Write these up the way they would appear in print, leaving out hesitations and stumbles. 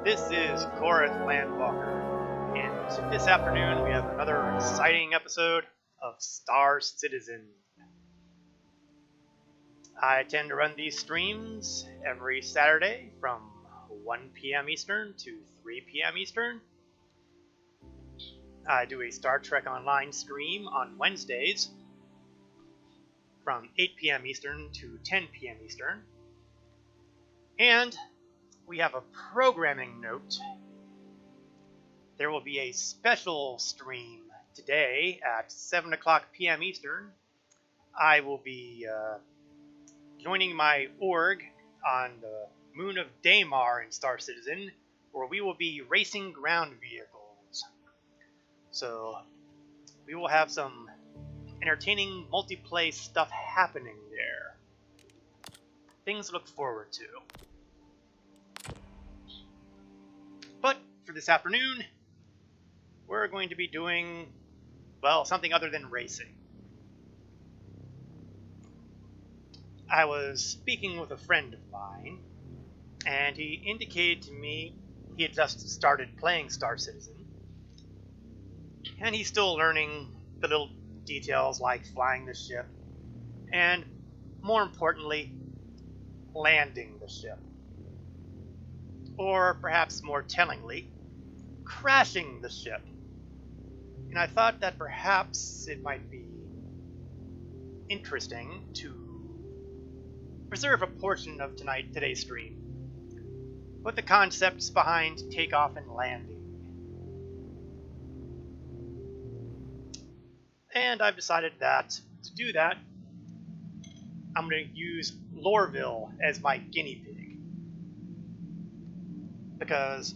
This is Korath Landwalker, and this afternoon we have another exciting episode of Star Citizen. I tend to run these streams every Saturday from 1 p.m. Eastern to 3 p.m. Eastern. I do a Star Trek Online stream on Wednesdays from 8 p.m. Eastern to 10 p.m. Eastern. And we have a programming note. There will be a special stream today at 7 o'clock p.m. Eastern. I will be joining my org on the moon of Daymar in Star Citizen, where we will be racing ground vehicles. So we will have some entertaining multiplayer stuff happening there. Things to look forward to. But for this afternoon, we're going to be doing, well, something other than racing. I was speaking with a friend of mine, and he indicated to me he had just started playing Star Citizen, and he's still learning the little details like flying the ship, and more importantly, landing the ship. Or perhaps more tellingly, crashing the ship. And I thought that perhaps it might be interesting to preserve a portion of today's stream with the concepts behind takeoff and landing. And I've decided that to do that, I'm going to use Lorville as my guinea pig. Because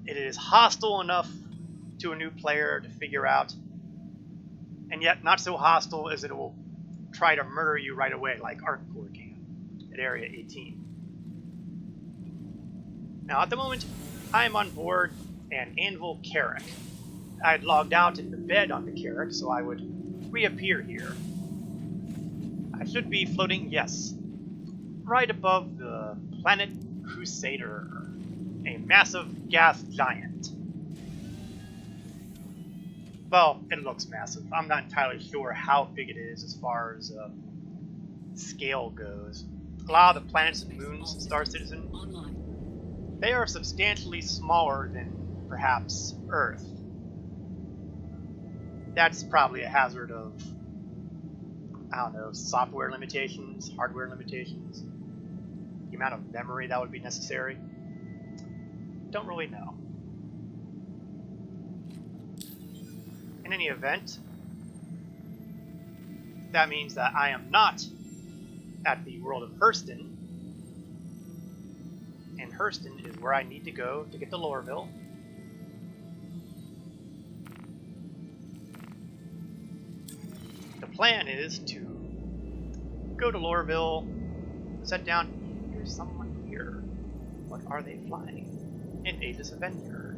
it is hostile enough to a new player to figure out, and yet not so hostile as it will try to murder you right away like ArcCorps can at Area 18. Now at the moment, I am on board an Anvil Carrack. I had logged out in the bed on the Carrack, so I would reappear here. I should be floating, yes, right above the planet Crusader, a massive gas giant. Well, it looks massive. I'm not entirely sure how big it is as far as scale goes. A lot of the planets and moons in Star Citizen, they are substantially smaller than perhaps Earth. That's probably a hazard of, I don't know, software limitations, hardware limitations, the amount of memory that would be necessary. Don't really know. In any event, that means that I am not at the world of Hurston, and Hurston is where I need to go to get to Lorville. The plan is to go to Lorville, set down. There's someone here. What are they flying? An Aegis Avenger.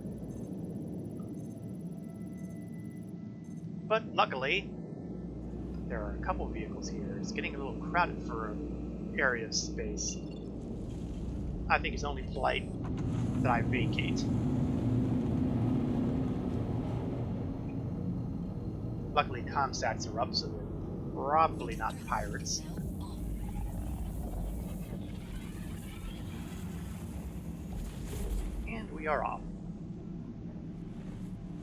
But luckily, there are a couple vehicles here. It's getting a little crowded for an area of space. I think it's only polite that I vacate. Luckily, comsats are up, so they're probably not pirates. And we are off.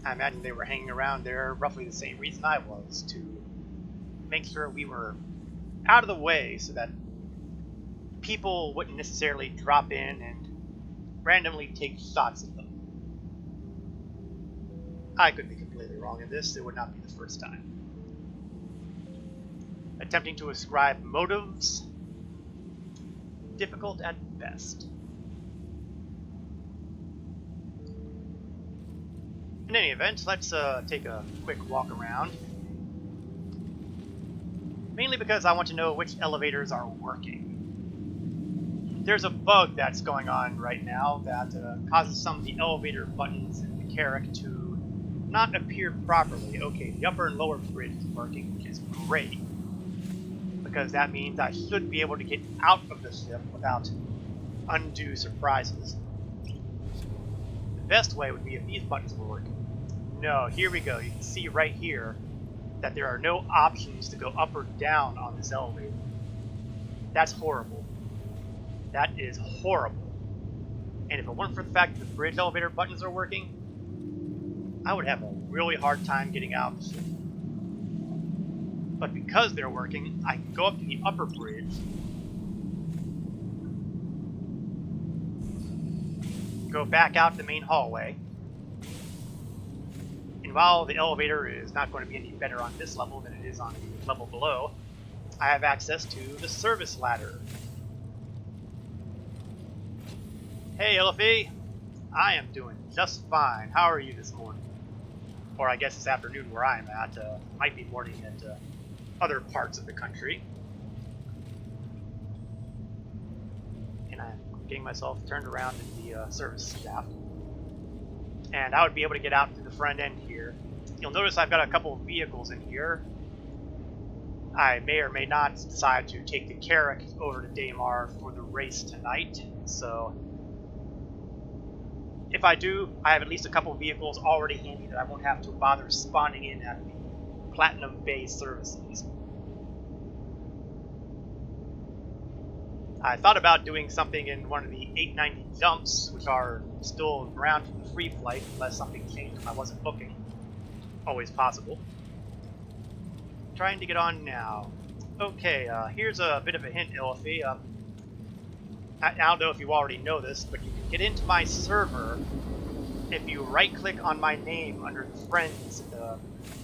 I imagine they were hanging around there roughly the same reason I was, to make sure we were out of the way so that people wouldn't necessarily drop in and randomly take shots at them. I could be completely wrong in this. It would not be the first time. Attempting to ascribe motives, difficult at best. In any event, let's take a quick walk around. Mainly because I want to know which elevators are working. There's a bug that's going on right now that causes some of the elevator buttons in the Carrack to not appear properly. Okay, the upper and lower bridge is working, which is great, because that means I should be able to get out of the ship without undue surprises. best way would be if these buttons were working. No, here we go. You can see right here that there are no options to go up or down on this elevator. That's horrible. That is horrible. And if it weren't for the fact that the bridge elevator buttons are working, I would have a really hard time getting out of the ship. But because they're working, I can go up to the upper bridge, go back out the main hallway, and while the elevator is not going to be any better on this level than it is on the level below, I have access to the service ladder. Hey, Elfie! I am doing just fine. How are you this morning? Or I guess it's afternoon where I'm at. Might be morning at other parts of the country. And I'm getting myself turned around in the service shaft. And I would be able to get out to the front end here. You'll notice I've got a couple of vehicles in here. I may or may not decide to take the Carrack over to Daymar for the race tonight. So if I do, I have at least a couple of vehicles already handy that I won't have to bother spawning in at the Platinum Bay services. I thought about doing something in one of the 890 jumps, which are still around from the free flight, unless something changed and I wasn't booking. Always possible. Trying to get on now. Okay, here's a bit of a hint, Elfie. I don't know if you already know this, but you can get into my server if you right-click on my name under the Friends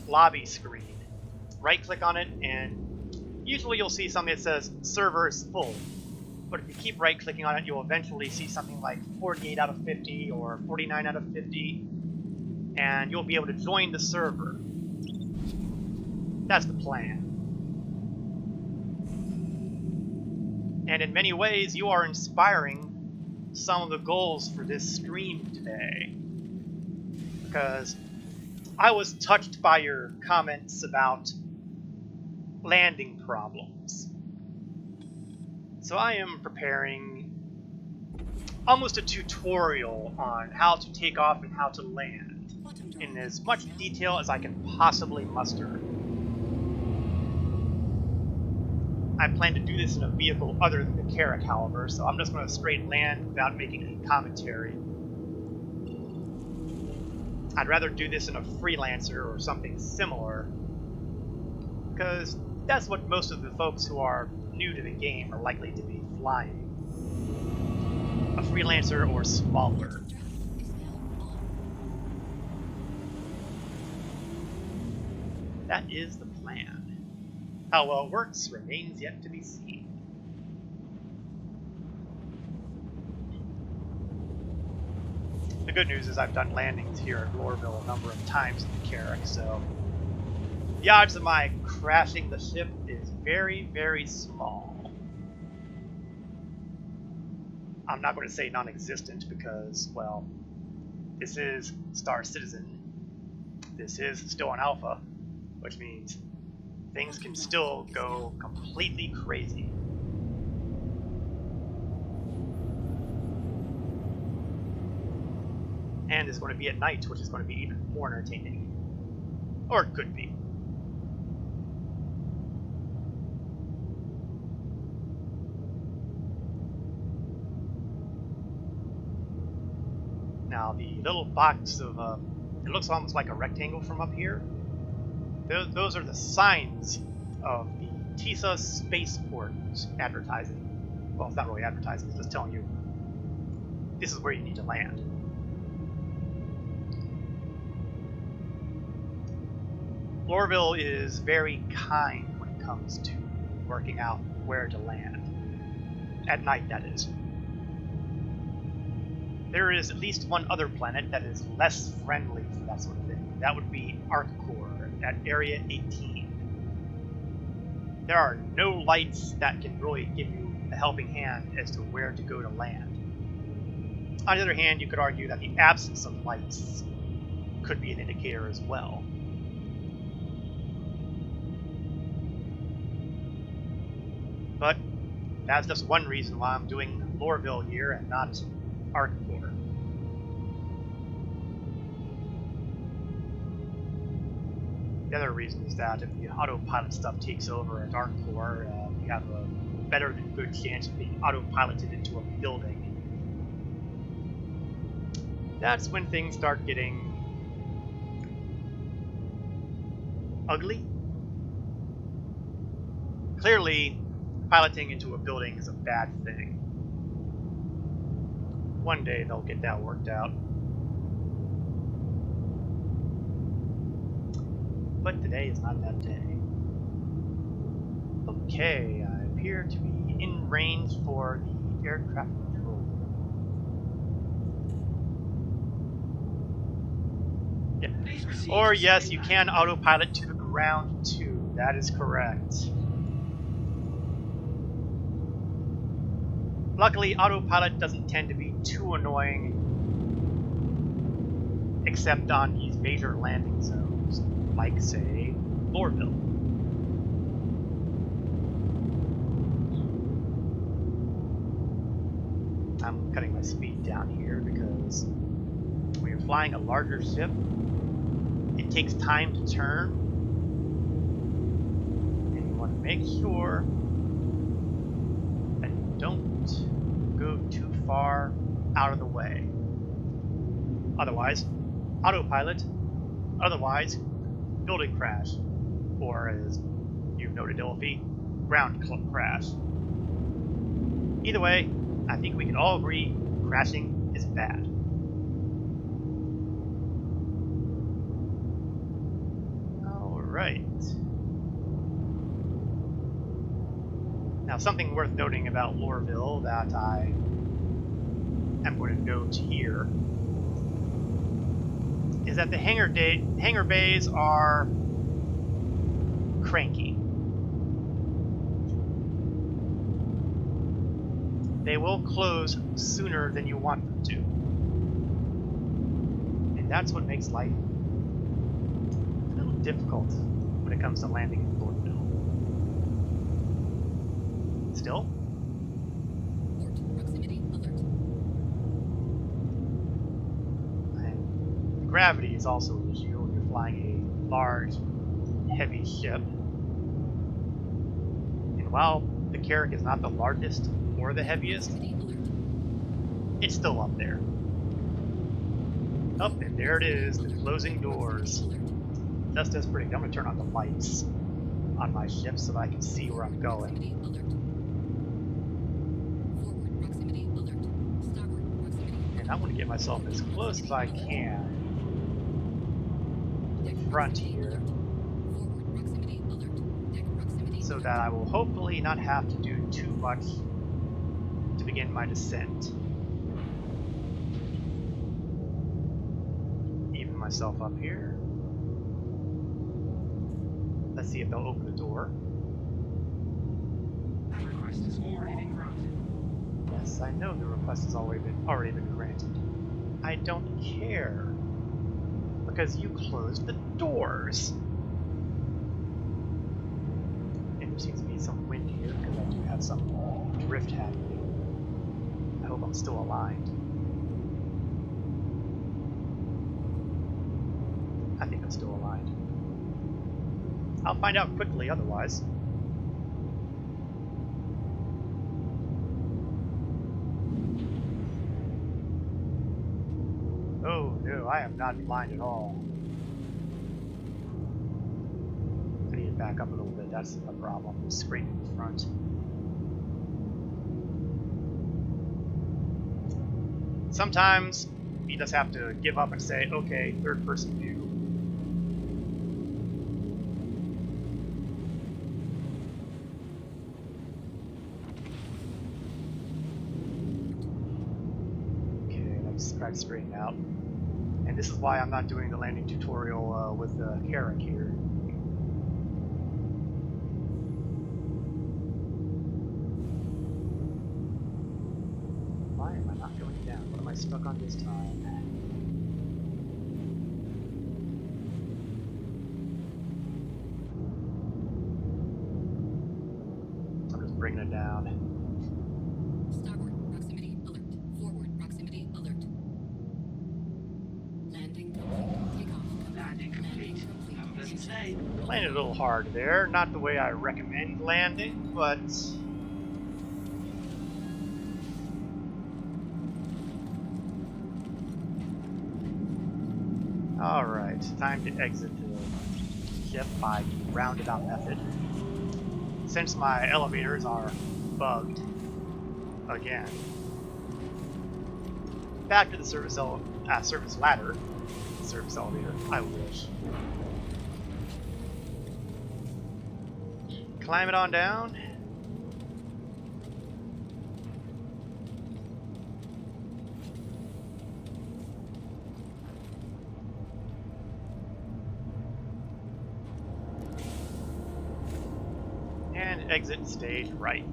lobby screen. Right-click on it, and usually you'll see something that says server is full. But if you keep right-clicking on it, you'll eventually see something like 48 out of 50 or 49 out of 50, and you'll be able to join the server. That's the plan. And in many ways, you are inspiring some of the goals for this stream today. Because I was touched by your comments about landing problems. So I am preparing almost a tutorial on how to take off and how to land in as much detail as I can possibly muster. I plan to do this in a vehicle other than the Carrack, however, so I'm just going to straight land without making any commentary. I'd rather do this in a Freelancer or something similar, because that's what most of the folks who are new to the game are likely to be flying. A Freelancer or smaller. That is the plan. How well it works remains yet to be seen. The good news is I've done landings here at Lorville a number of times in the Carrack, so the odds of my crashing the ship is very, very small. I'm not going to say non-existent because, well, this is Star Citizen. This is still an alpha, which means things can still go completely crazy. And it's going to be at night, which is going to be even more entertaining. Or it could be. Now, the little box of, it looks almost like a rectangle from up here. Those are the signs of the TISA spaceport advertising. Well, it's not really advertising, it's just telling you this is where you need to land. Lorville is very kind when it comes to working out where to land. At night, that is. There is at least one other planet that is less friendly for that sort of thing. That would be Arccore at Area 18. There are no lights that can really give you a helping hand as to where to go to land. On the other hand, you could argue that the absence of lights could be an indicator as well. But that's just one reason why I'm doing Lorville here and not Arccore. The other reason is that if the autopilot stuff takes over at our core, we have a better than good chance of being autopiloted into a building. That's when things start getting ugly. Clearly, piloting into a building is a bad thing. One day they'll get that worked out. But today is not that day. Okay, I appear to be in range for the air traffic control. Yeah. Or yes, you can autopilot to the ground too. That is correct. Luckily, autopilot doesn't tend to be too annoying, except on these major landing zones, like, say, Lorville. I'm cutting my speed down here because when you're flying a larger ship, it takes time to turn, and you want to make sure that you don't go too far out of the way. Otherwise, autopilot, otherwise, building crash, or as you've noted, Ilfie, ground crash. Either way, I think we can all agree crashing is bad. Alright. Now, something worth noting about Lorville that I am going to note here is that the hangar bays are cranky. They will close sooner than you want them to. And that's what makes life a little difficult when it comes to landing in Lorville. Still? Port proximity alert. And gravity is also an issue when you're flying a large, heavy ship. And while the Carrack is not the largest or the heaviest, it's still up there. Up, and there it is, the closing doors. Just as predicted. I'm going to turn on the lights on my ship so that I can see where I'm going. And I want to get myself as close as I can to the front here, so that I will hopefully not have to do too much to begin my descent. Even myself up here. Let's see if they'll open the door. That request has already been granted. Yes, I know the request has already been granted. I don't care, because you closed the doors. And there seems to be some wind here because I do have some drift happening. I hope I'm still aligned. I think I'm still aligned. I'll find out quickly otherwise. Oh no, I am not blind at all. I need to back up a little bit, that's the problem. I'm straight in the front. Sometimes you just have to give up and say, okay, third person view. Try to straighten out. And this is why I'm not doing the landing tutorial with Carrack here. Why am I not going down? What am I stuck on this time? I'm just bringing it down. Starboard proximity alert. Forward proximity alert. Landing complete. Takeoff. Landing complete. doesn't say. Landed a little hard there. Not the way I recommend landing, but... Alright, time to exit the ship by the roundabout method. Since my elevators are bugged again. Back to the service ladder. Service elevator, I wish. Climb it on down. And exit stage right.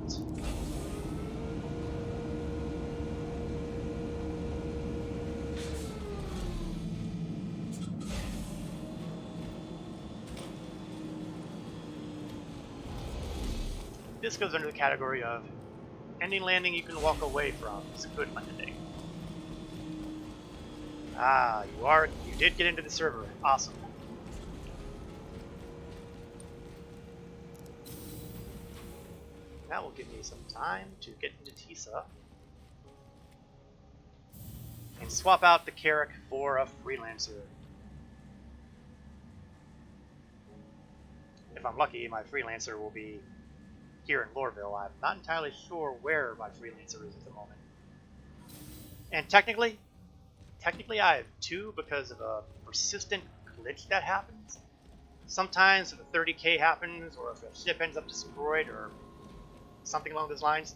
This goes under the category of ending landing you can walk away from. It's a good landing. Ah, you did get into the server. Awesome. That will give me some time to get into TISA and swap out the Carrack for a Freelancer. If I'm lucky, my Freelancer will be here in Lorville. I'm not entirely sure where my Freelancer is at the moment. And technically I have two because of a persistent glitch that happens. Sometimes if a 30k happens, or if a ship ends up destroyed, or something along those lines,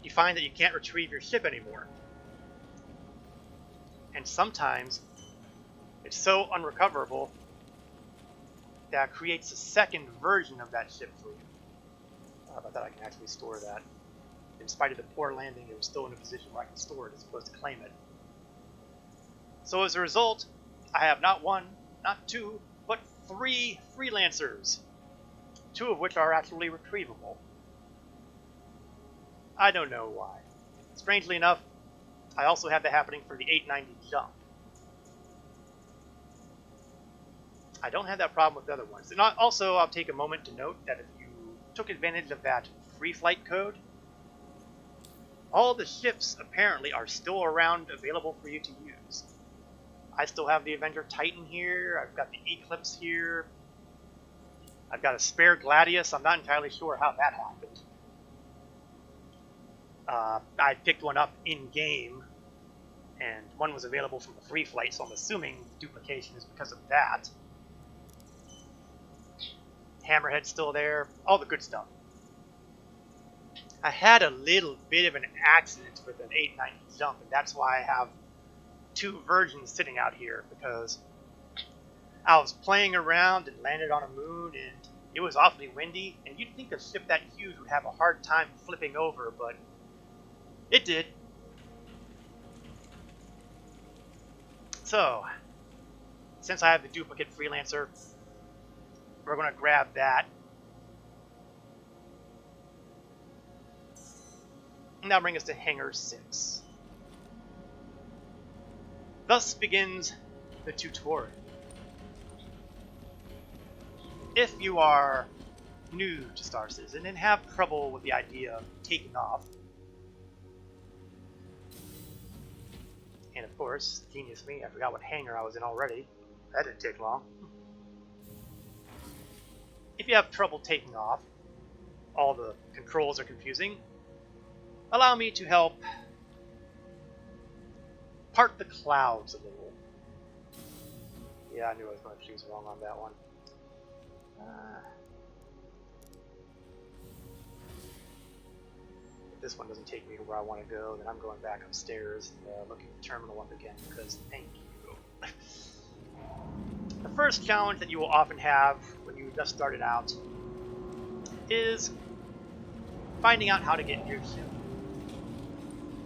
you find that you can't retrieve your ship anymore. And sometimes it's so unrecoverable that creates a second version of that ship for you. How about that? I can actually store that. In spite of the poor landing, it was still in a position where I can store it as opposed to claim it. So as a result, I have not one, not two, but 3 Freelancers. 2 of which are actually retrievable. I don't know why. Strangely enough, I also have that happening for the 890 jump. I don't have that problem with the other ones. And also, I'll take a moment to note that if you took advantage of that free flight code, all the ships apparently are still around available for you to use. I still have the Avenger Titan here, I've got the Eclipse here, I've got a spare Gladius. I'm not entirely sure how that happened. I picked one up in-game, and one was available from the free flight, so I'm assuming duplication is because of that. Hammerhead's still there, all the good stuff. I had a little bit of an accident with an 890 jump, and that's why I have 2 versions sitting out here, because I was playing around and landed on a moon, and it was awfully windy, and you'd think a ship that huge would have a hard time flipping over, but it did. So, since I have the duplicate Freelancer, we're going to grab that. And that'll bring us to Hangar 6. Thus begins the tutorial. If you are new to Star Citizen and have trouble with the idea of taking off, and of course, genius me, I forgot what hangar I was in already. That didn't take long. If you have trouble taking off, all the controls are confusing, allow me to help part the clouds a little. Yeah, I knew I was going to choose wrong on that one. If this one doesn't take me to where I want to go, then I'm going back upstairs and looking at the terminal up again, because thank you. The first challenge that you will often have when you just started out is finding out how to get into your ship.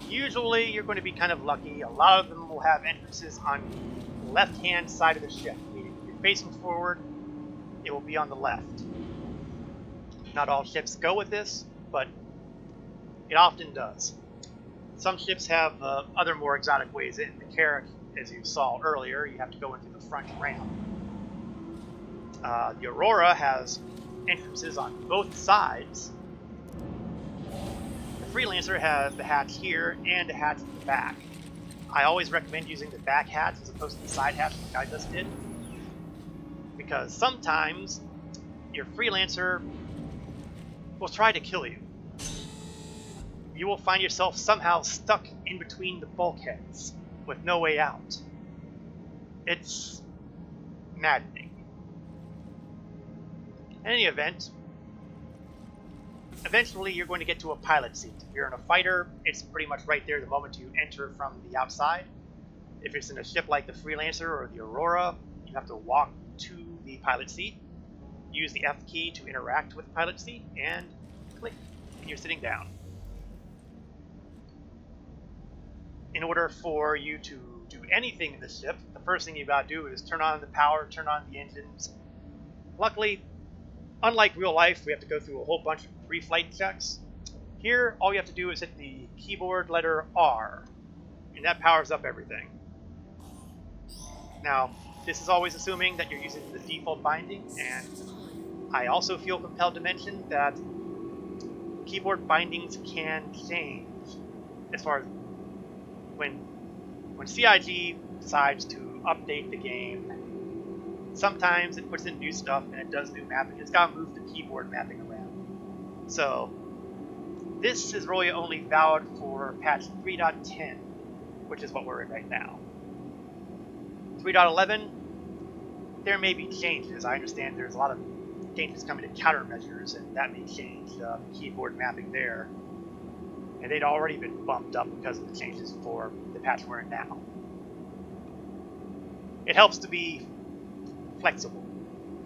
Usually you're going to be kind of lucky. A lot of them will have entrances on the left-hand side of the ship, meaning if you're facing forward, it will be on the left. Not all ships go with this, but it often does. Some ships have other more exotic ways in. The Carrack, as you saw earlier, you have to go into the front ramp. The Aurora has entrances on both sides. The Freelancer has the hatch here and a hatch in the back. I always recommend using the back hatch as opposed to the side hatch like I just did, because sometimes your Freelancer will try to kill you. You will find yourself somehow stuck in between the bulkheads with no way out. It's maddening. In any event, eventually you're going to get to a pilot seat. If you're in a fighter, it's pretty much right there the moment you enter from the outside. If it's in a ship like the Freelancer or the Aurora, you have to walk to the pilot seat, use the F key to interact with the pilot seat, and click, and you're sitting down. In order for you to do anything in the ship, the first thing you gotta do is turn on the power, turn on the engines. Luckily, unlike real life, we have to go through a whole bunch of pre-flight checks. Here, all you have to do is hit the keyboard letter R, and that powers up everything. Now, this is always assuming that you're using the default binding, and I also feel compelled to mention that keyboard bindings can change as far as when CIG decides to update the game. Sometimes it puts in new stuff and it does new mapping. It's got to move the keyboard mapping around. So this is really only valid for patch 3.10, which is what we're in right now. 3.11, there may be changes. I understand there's a lot of changes coming to countermeasures, and that may change the keyboard mapping there. And they'd already been bumped up because of the changes for the patch we're in now. It helps to be flexible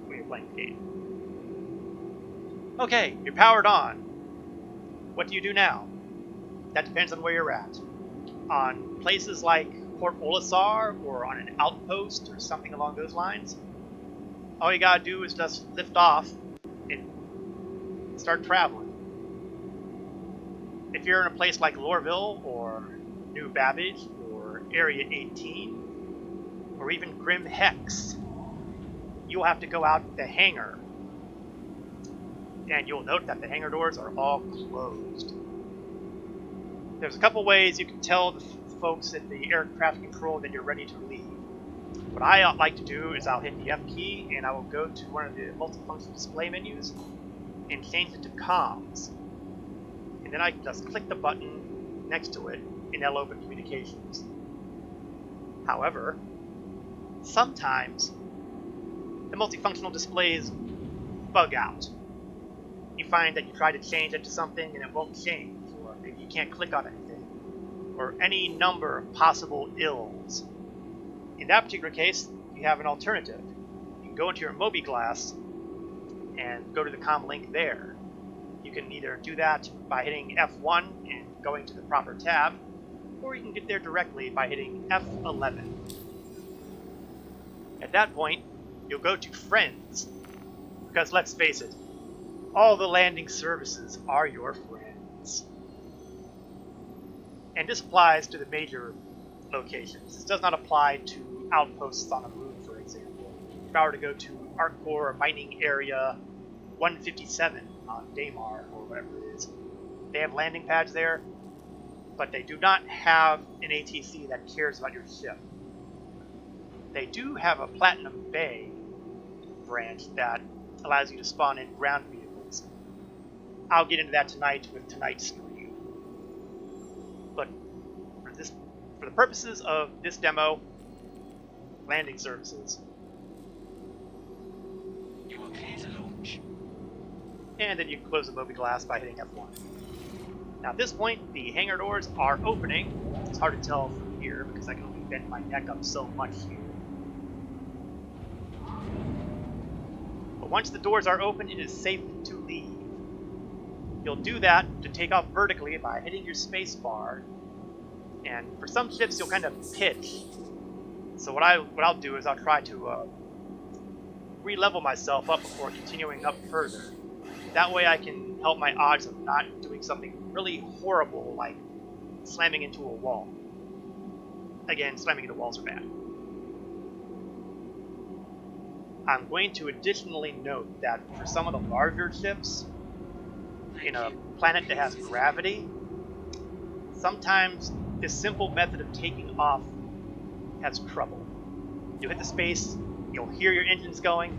when you're playing the game. Okay, you're powered on. What do you do now? That depends on where you're at. On places like Port Olisar or on an outpost or something along those lines, all you gotta do is just lift off and start traveling. If you're in a place like Lorville or New Babbage or Area 18 or even Grim Hex, you'll have to go out the hangar. And you'll note that the hangar doors are all closed. There's a couple ways you can tell the folks at the aircraft control that you're ready to leave. What I like to do is I'll hit the F key and I will go to one of the multifunction display menus and change it to comms. And then I can just click the button next to it and that'll open communications. However, sometimes the multifunctional displays bug out. You find that you try to change it to something and it won't change, or maybe you can't click on anything, or any number of possible ills. In that particular case, you have an alternative. You can go into your mobi-glass and go to the comm link there. You can either do that by hitting F1 and going to the proper tab, or you can get there directly by hitting F11. At that point, you'll go to Friends, because let's face it, all the landing services are your friends. And this applies to the major locations. This does not apply to outposts on a moon, for example. If I were to go to Arcor Mining Area 157 on Daymar, or whatever it is, they have landing pads there, but they do not have an ATC that cares about your ship. They do have a Platinum Bay branch that allows you to spawn in ground vehicles. I'll get into that tonight with tonight's stream. But for the purposes of this demo, landing services. You are clear to launch. And then you can close the mobi-glass by hitting F1. Now at this point, the hangar doors are opening. It's hard to tell from here because I can only bend my neck up so much here. But once the doors are open, it is safe to leave. You'll do that to take off vertically by hitting your space bar. And for some ships, you'll kind of pitch. So what I'll do is I'll try to re-level myself up before continuing up further. That way I can help my odds of not doing something really horrible like slamming into a wall. Again, slamming into walls are bad. I'm going to additionally note that for some of the larger ships in a planet that has gravity, sometimes this simple method of taking off has trouble. You'll hit the space, you'll hear your engines going,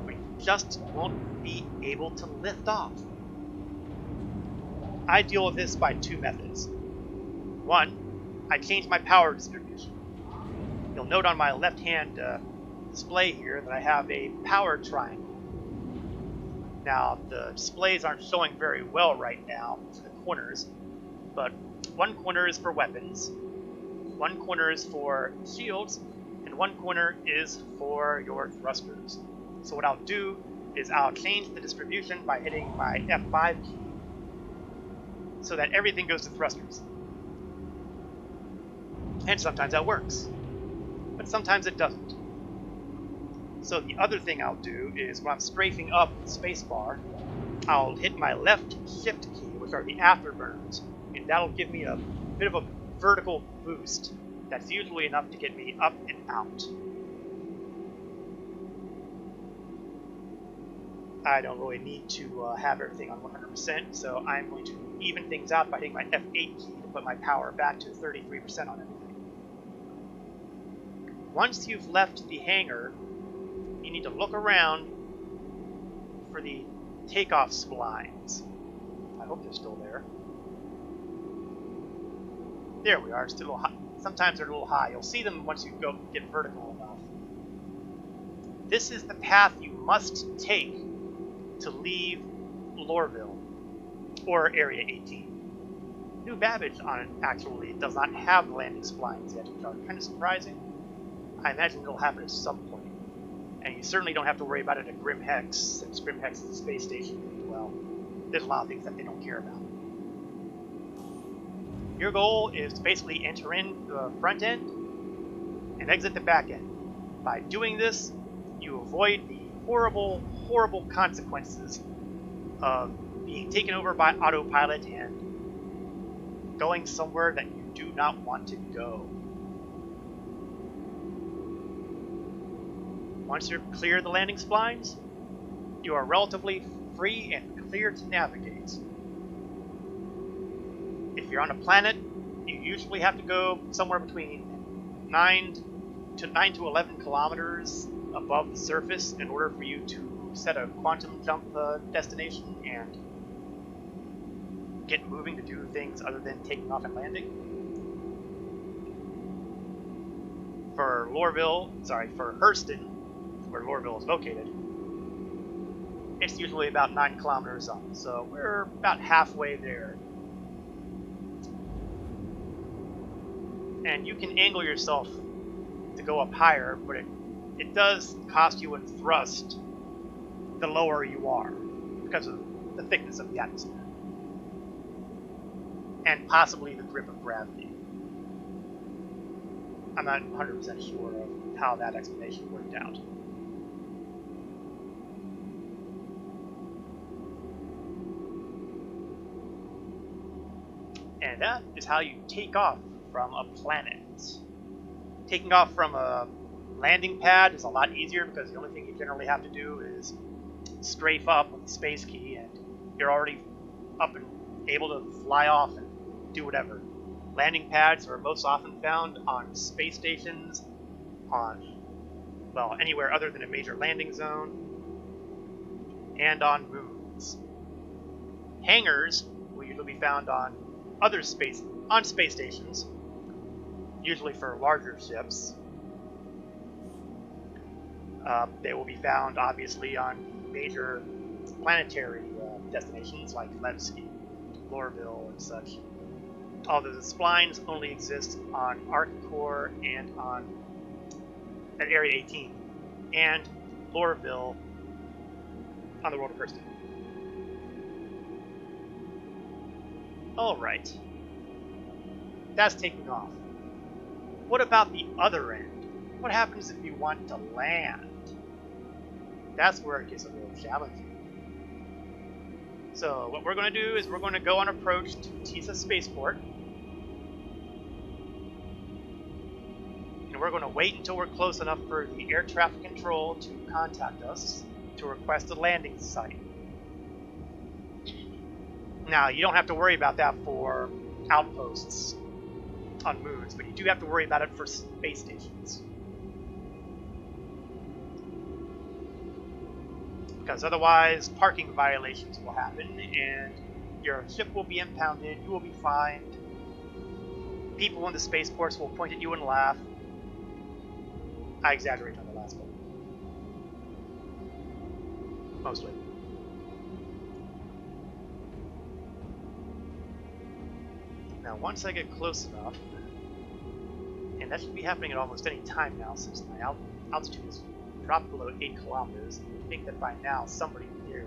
but you just won't be able to lift off. I deal with this by two methods. One, I change my power distribution. You'll note on my left-hand display here that I have a power triangle. Now, the displays aren't showing very well right now to the corners, but one corner is for weapons, one corner is for shields, and one corner is for your thrusters. So what I'll do is I'll change the distribution by hitting my F5 key so that everything goes to thrusters. And sometimes that works, but sometimes it doesn't. So the other thing I'll do is when I'm strafing up the spacebar, I'll hit my left shift key, which are the afterburners, and that'll give me a bit of a vertical boost that's usually enough to get me up and out. I don't really need to have everything on 100%, so I'm going to even things out by hitting my F8 key to put my power back to 33% on everything. Once you've left the hangar, you need to look around for the takeoff splines. I hope they're still there. There we are, just a little high. Sometimes they're a little high. You'll see them once you go get vertical enough. This is the path you must take to leave Lorville, or Area 18. New Babbage on it actually does not have landing splines yet, which are kind of surprising. I imagine it'll happen at some point. And you certainly don't have to worry about it at Grim Hex, since Grim Hex is a space station. Well, there's a lot of things that they don't care about. Your goal is to basically enter in the front end and exit the back end. By doing this, you avoid the horrible, horrible consequences of being taken over by autopilot and going somewhere that you do not want to go. Once you're clear of the landing splines, you are relatively free and clear to navigate. If you're on a planet, you usually have to go somewhere between 9 to 11 kilometers above the surface in order for you to set a quantum jump destination and get moving to do things other than taking off and landing. For Hurston, where Lorville is located, it's usually about 9 kilometers up, so we're about halfway there. And you can angle yourself to go up higher, but it does cost you in thrust the lower you are because of the thickness of the atmosphere and possibly the grip of gravity. I'm not 100% sure of how that explanation worked out. And that is how you take off from a planet. Taking off from a landing pad is a lot easier because the only thing you generally have to do is strafe up with the space key and you're already up and able to fly off and do whatever. Landing pads are most often found on space stations, anywhere other than a major landing zone, and on moons. Hangars will usually be found on space stations, usually for larger ships. They will be found, obviously, on major planetary destinations like Levski, Lorville, and such. Although the splines only exist on Arccore and at Area 18, and Lorville on the world of Hurston. Alright. That's taking off. What about the other end? What happens if you want to land? That's where it gets a little challenging. So what we're going to do is we're going to go on approach to Tisa Spaceport. And and we're going to wait until we're close enough for the air traffic control to contact us to request a landing site. Now, you don't have to worry about that for outposts on moons, but you do have to worry about it for space stations. Because otherwise, parking violations will happen, and your ship will be impounded, you will be fined, people in the spaceports will point at you and laugh. I exaggerate on the last one. Mostly. Now, once I get close enough, and that should be happening at almost any time now since my altitude is dropped below 8 kilometers, I think that by now somebody here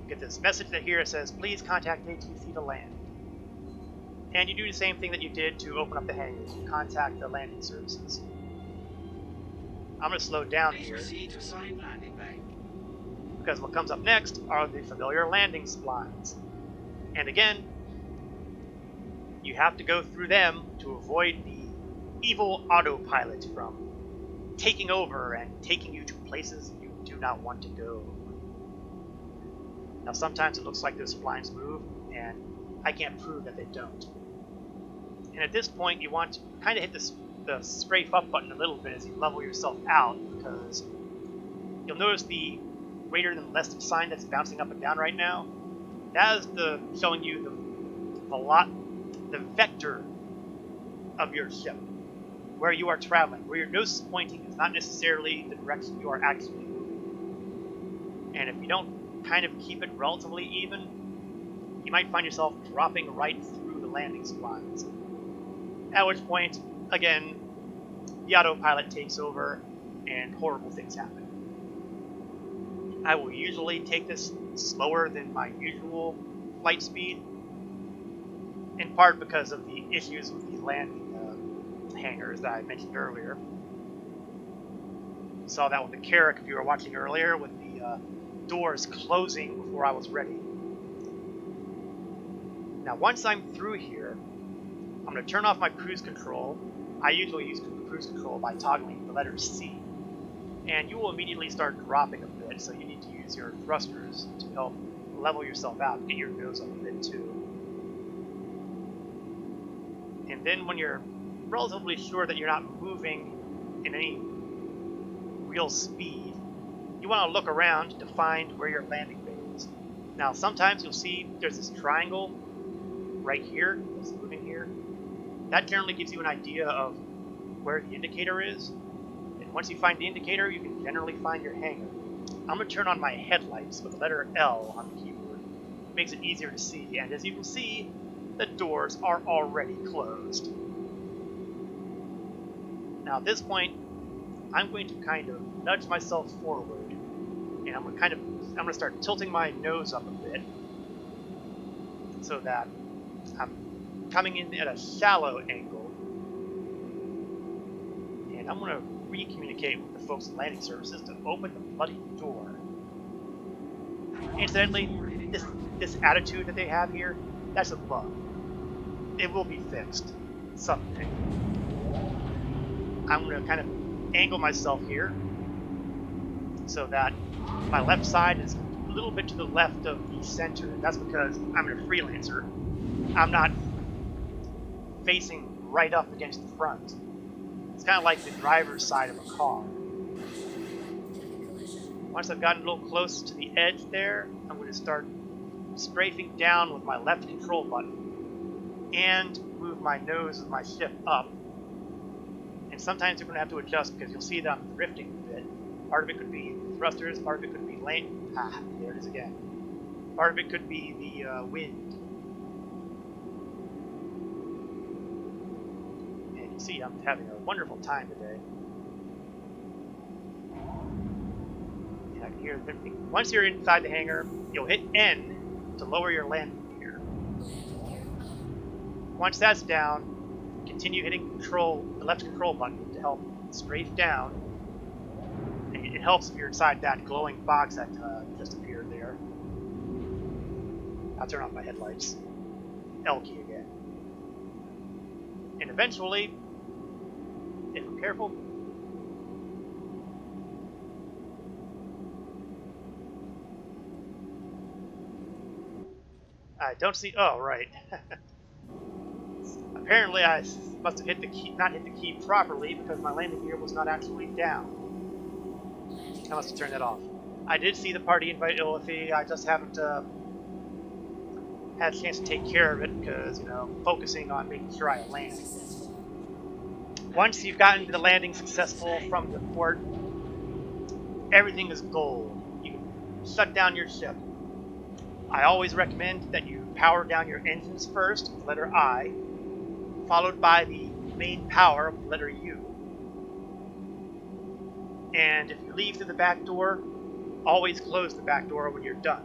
get this message that here says, please contact ATC to land. And you do the same thing that you did to open up the hangars. You contact the landing services. I'm going to slow down Please here, proceed to assigned landing bay. because what comes up next are the familiar landing splines. And again, you have to go through them to avoid the evil autopilot from taking over and taking you to places you do not want to go. Now, sometimes it looks like those splines move, and I can't prove that they don't. And at this point, you want to kind of hit the strafe up button a little bit as you level yourself out, because you'll notice the greater than less than sign that's bouncing up and down right now. That is showing you the vector of your ship, where you are traveling. Where your nose is pointing is not necessarily the direction you are actually moving. And if you don't kind of keep it relatively even, you might find yourself dropping right through the landing splines. At which point, again, the autopilot takes over and horrible things happen. I will usually take this slower than my usual flight speed, in part because of the issues with the landing hangars that I mentioned earlier. You saw that with the Carrack if you were watching earlier, with the doors closing before I was ready. Now, once I'm through here, I'm going to turn off my cruise control. I usually use cruise control by toggling the letter C. And you will immediately start dropping a bit, so you need to use your thrusters to help level yourself out, get your nose up a bit too. And then when you're relatively sure that you're not moving in any real speed, you want to look around to find where your landing bay is. Now, sometimes you'll see there's this triangle right here that's moving here. That generally gives you an idea of where the indicator is. And once you find the indicator, you can generally find your hangar. I'm going to turn on my headlights with the letter L on the keyboard. It makes it easier to see, and as you can see, the doors are already closed. Now at this point, I'm going to kind of nudge myself forward, and I'm going to start tilting my nose up a bit, so that I'm coming in at a shallow angle, and I'm going to re-communicate with the folks in landing services to open the bloody door. Incidentally, this attitude that they have here, that's a bug. It will be fixed someday. I'm going to kind of angle myself here so that my left side is a little bit to the left of the center. That's because I'm a freelancer. I'm not facing right up against the front. It's kind of like the driver's side of a car. Once I've gotten a little close to the edge there, I'm going to start strafing down with my left control button and move my nose of my ship up. And sometimes you're going to have to adjust because you'll see that I'm drifting a bit. Part of it could be thrusters, part of it could be lane. There it is again. Part of it could be the wind. And you see I'm having a wonderful time today. And I can hear everything. Once you're inside the hangar, you'll hit N to lower your landing gear. Once that's down, continue hitting the left control button to help strafe down. And it helps if you're inside that glowing box that just appeared there. I'll turn off my headlights. L key again. And eventually, if I'm careful, I don't see. Oh, right. Apparently, I must have hit the key, not hit the key properly because my landing gear was not actually down. I must have turned that off. I did see the party invite Illifi. I just haven't had a chance to take care of it because, you know, focusing on making sure I land. Once you've gotten the landing successful from the port, everything is gold. You can shut down your ship. I always recommend that you power down your engines first, with the letter I, followed by the main power with the letter U. And if you leave through the back door, always close the back door when you're done.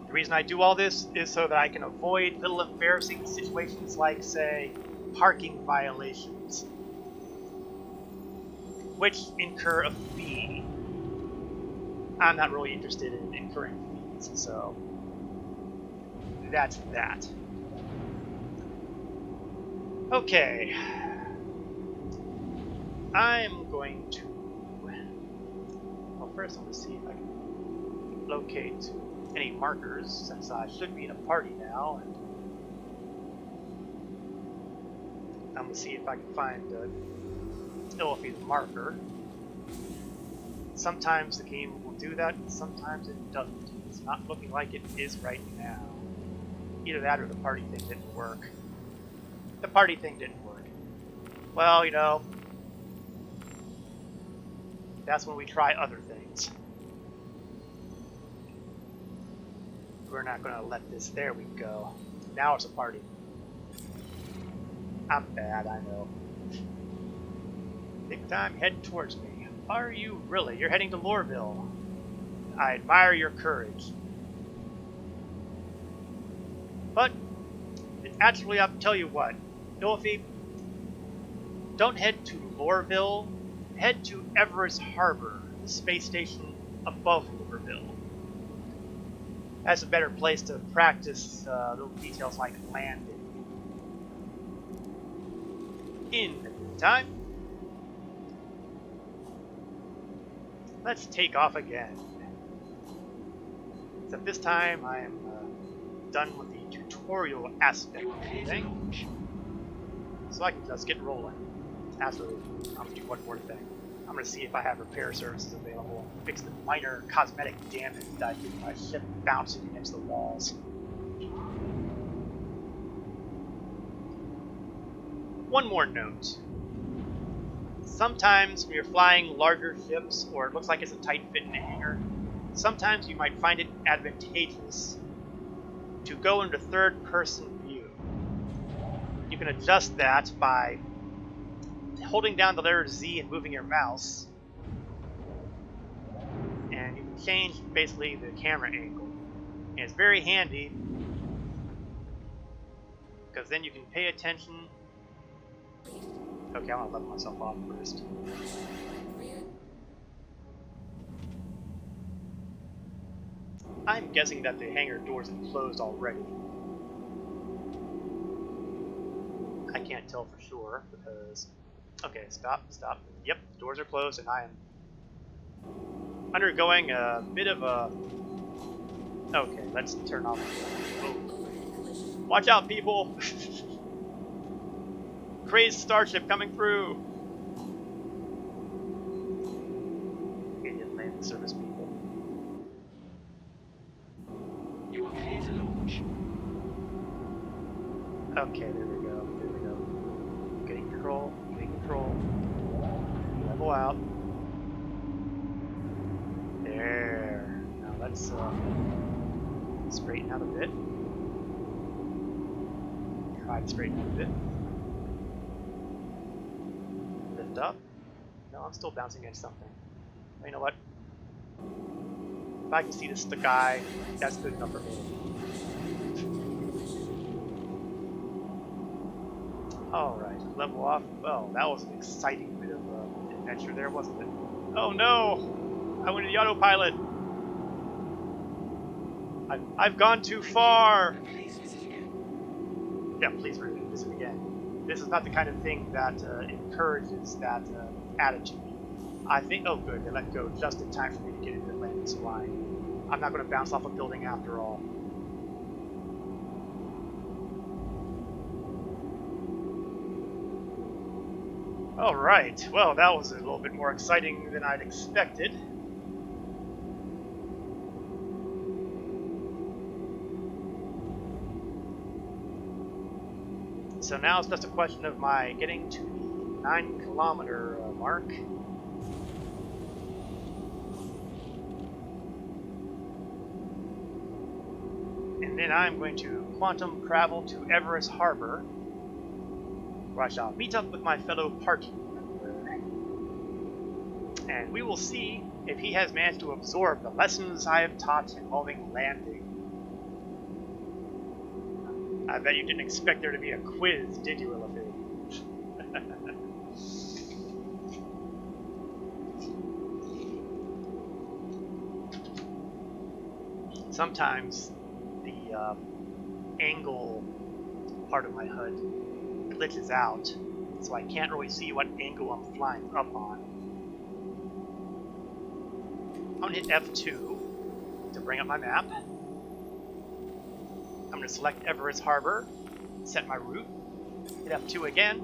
The reason I do all this is so that I can avoid little embarrassing situations like, say, parking violations, which incur a fee. I'm not really interested in incurring fees, so that's that. Okay. I'm going to... Well, first I'm going to see if I can locate any markers, since I should be in a party now. And I'm going to see if I can find Illifi's marker. Sometimes the game will do that, and sometimes it doesn't. It's not looking like it is right now. Either that or the party thing didn't work. The party thing didn't work. Well, you know, that's when we try other things. We're not going to let this... There we go. Now it's a party. I'm bad, I know. Big time heading towards me. Are you really? You're heading to Lorville. I admire your courage. But, actually, I'll tell you what. Illifi, don't head to Lorville. Head to Everest Harbor, the space station above Lorville. That's a better place to practice little details like landing. In the meantime, let's take off again. Except this time I am done with the tutorial aspect of the thing, so I can just get rolling. Actually, I'm gonna do one more thing. I'm gonna see if I have repair services available and fix the minor cosmetic damage that I did to my ship bouncing against the walls. One more note. Sometimes when you're flying larger ships, or it looks like it's a tight fit in a hangar, sometimes you might find it advantageous to go into third-person view. You can adjust that by holding down the letter Z and moving your mouse, and you can change basically the camera angle. And it's very handy because then you can pay attention. Okay, I'm gonna level myself off first. I'm guessing that the hangar doors have closed already. I can't tell for sure because... Okay, stop. Yep, the doors are closed and I am undergoing a bit of a... Okay, let's turn off. Oh. Watch out, people! Crazed starship coming through! Idiot landing service people. You are clear to launch. Okay, there we go. Getting control. Level out. There. Now let's straighten out a bit. Try to straighten out a bit. Lift up. No, I'm still bouncing against something. Well, you know what? If I can see the sky, that's good enough for me. Alright, level off. Well, that was an exciting bit of adventure there, wasn't it? Oh no! I went to the autopilot! I've gone too far! Please visit again. Yeah, please revisit again. This is not the kind of thing that encourages that attitude. I think, oh good, they let go just in time for me to get into the landing spline. I'm not going to bounce off a building after all. Alright, well that was a little bit more exciting than I'd expected. So now it's just a question of my getting to the 9-kilometer mark. And then I'm going to quantum travel to Everest Harbor, where I shall meet up with my fellow party member. And we will see if he has managed to absorb the lessons I have taught involving landing. I bet you didn't expect there to be a quiz, did you, Elephant? Sometimes the angle part of my HUD glitches out, so I can't really see what angle I'm flying up on. I'm going to hit F2 to bring up my map. I'm going to select Everest Harbor, set my route, hit F2 again,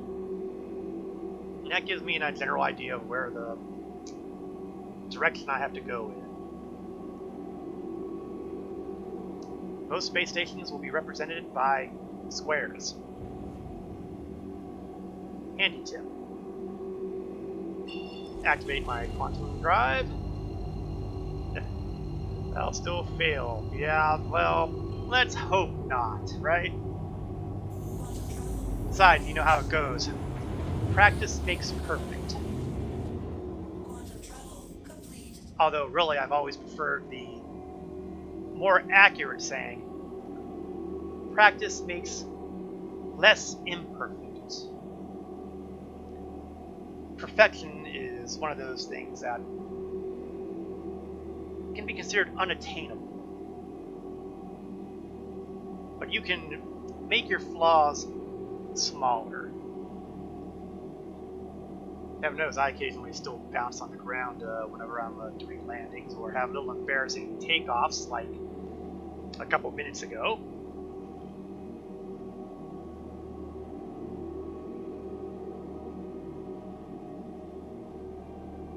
and that gives me a general idea of where the direction I have to go in. Most space stations will be represented by squares. Handy tip. Activate my quantum drive. I'll still fail. Yeah, well, let's hope not, right? Besides, you know how it goes. Practice makes perfect. Although, really, I've always preferred the more accurate saying, practice makes less imperfect. Perfection is one of those things that can be considered unattainable. But you can make your flaws smaller. Heaven knows I occasionally still bounce on the ground whenever I'm doing landings or have little embarrassing takeoffs like a couple minutes ago.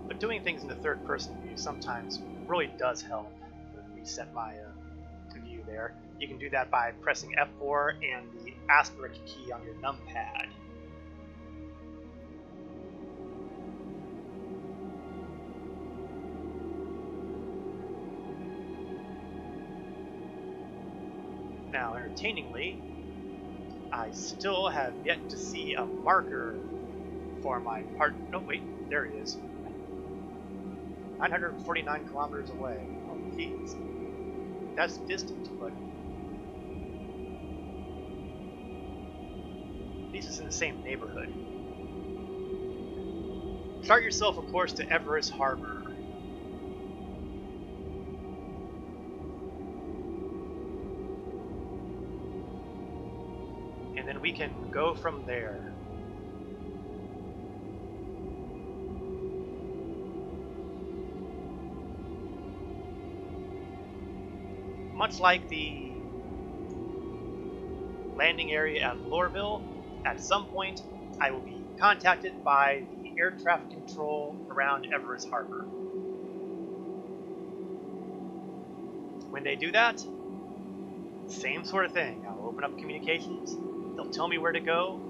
But doing things in the third person view sometimes really does help. Let me reset my view there. You can do that by pressing F4 and the asterisk key on your numpad. Now, entertainingly, I still have yet to see a marker for my part. No, wait, there he is. 949 kilometers away. Oh, geez. That's distant, but at least it's in the same neighborhood. Start yourself a course to Everest Harbor. And then we can go from there. Much like the landing area at Lorville, at some point I will be contacted by the air traffic control around Everest Harbor. When they do that, same sort of thing. I'll open up communications, they'll tell me where to go.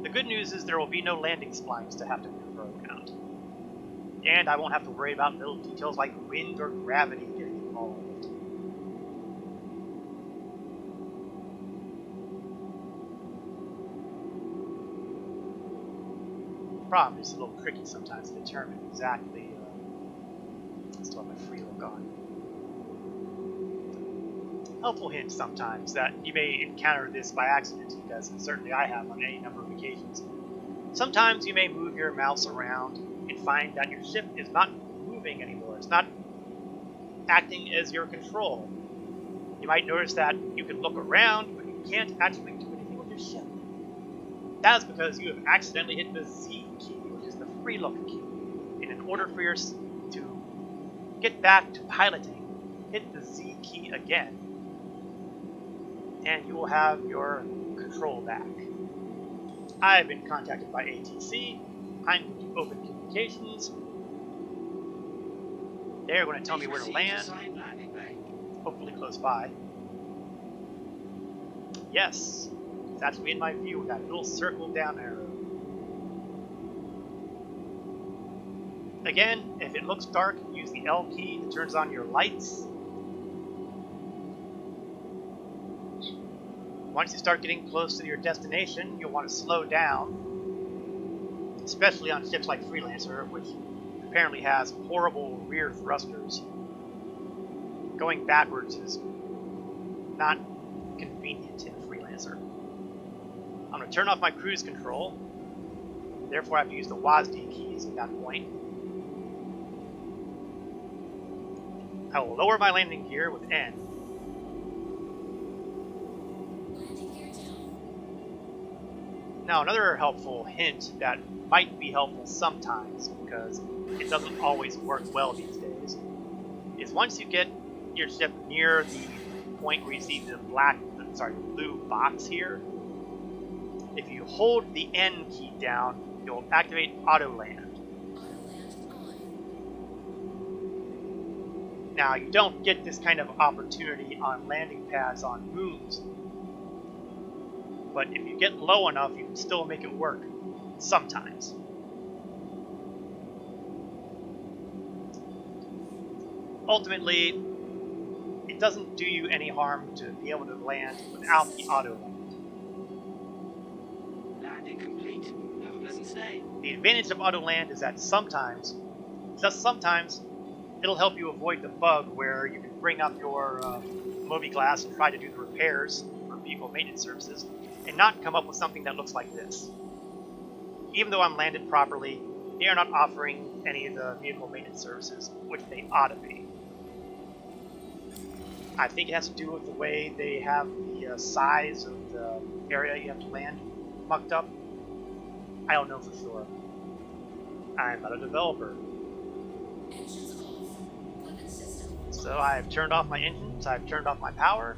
The good news is there will be no landing splines to have to maneuver around. And I won't have to worry about little details like wind or gravity getting involved. Problem is a little tricky sometimes to determine exactly. I still have my free look on. Helpful hint sometimes that you may encounter this by accident, because certainly I have on any number of occasions. Sometimes you may move your mouse around and find that your ship is not moving anymore. It's not acting as your control. You might notice that you can look around, but you can't actually do anything with your ship. That is because you have accidentally hit the Z key, which is the free look key. And in order for yours to get back to piloting, hit the Z key again, and you will have your control back. I have been contacted by ATC. I'm going to open communications. They're going to tell me where to land, hopefully close by. Yes, that's me in my view with that little circle down arrow. Again, if it looks dark, use the L key that turns on your lights. Once you start getting close to your destination, you'll want to slow down, especially on ships like Freelancer, which apparently has horrible rear thrusters. Going backwards is not convenient in Freelancer. I'm going to turn off my cruise control, therefore I have to use the WASD keys at that point. I will lower my landing gear with N. Now, another helpful hint that might be helpful sometimes, because it doesn't always work well these days, is once you get your ship near the point where you see the blue box here, if you hold the N key down, you'll activate auto land. Now, you don't get this kind of opportunity on landing pads on moons, but if you get low enough, you can still make it work sometimes. Ultimately, it doesn't do you any harm to be able to land without the auto land. Landing complete. Have a pleasant stay. The advantage of auto land is that sometimes, just sometimes, it'll help you avoid the bug where you can bring up your Mobi-Glass and try to do the repairs for vehicle maintenance services and not come up with something that looks like this. Even though I'm landed properly, they are not offering any of the vehicle maintenance services, which they ought to be. I think it has to do with the way they have the size of the area you have to land mucked up. I don't know for sure. I'm not a developer. So I've turned off my engines, I've turned off my power.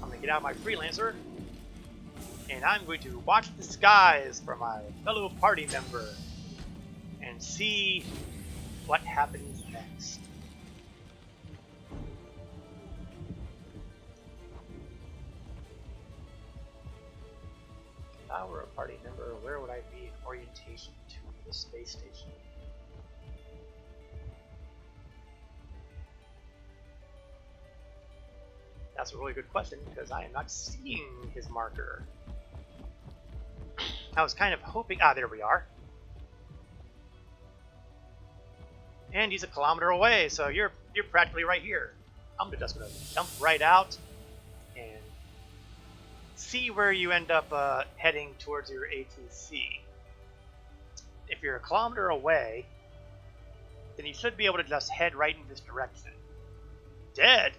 I'm going to get out of my Freelancer, and I'm going to watch the skies for my fellow party member and see what happens next. If I were a party member, where would I be in orientation to the space station? That's a really good question, because I am not seeing his marker. I was kind of hoping... Ah, there we are. And he's a kilometer away, so you're practically right here. I'm just going to jump right out and see where you end up heading towards your ATC. If you're a kilometer away, then you should be able to just head right in this direction. Dead?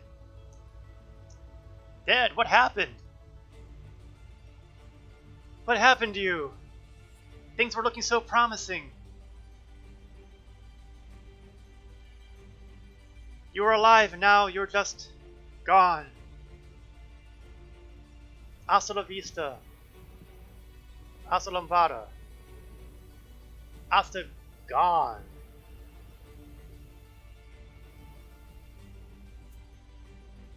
Dad, what happened? What happened to you? Things were looking so promising. You were alive and now you're just gone. Hasta la vista. Hasta lombada. Hasta gone.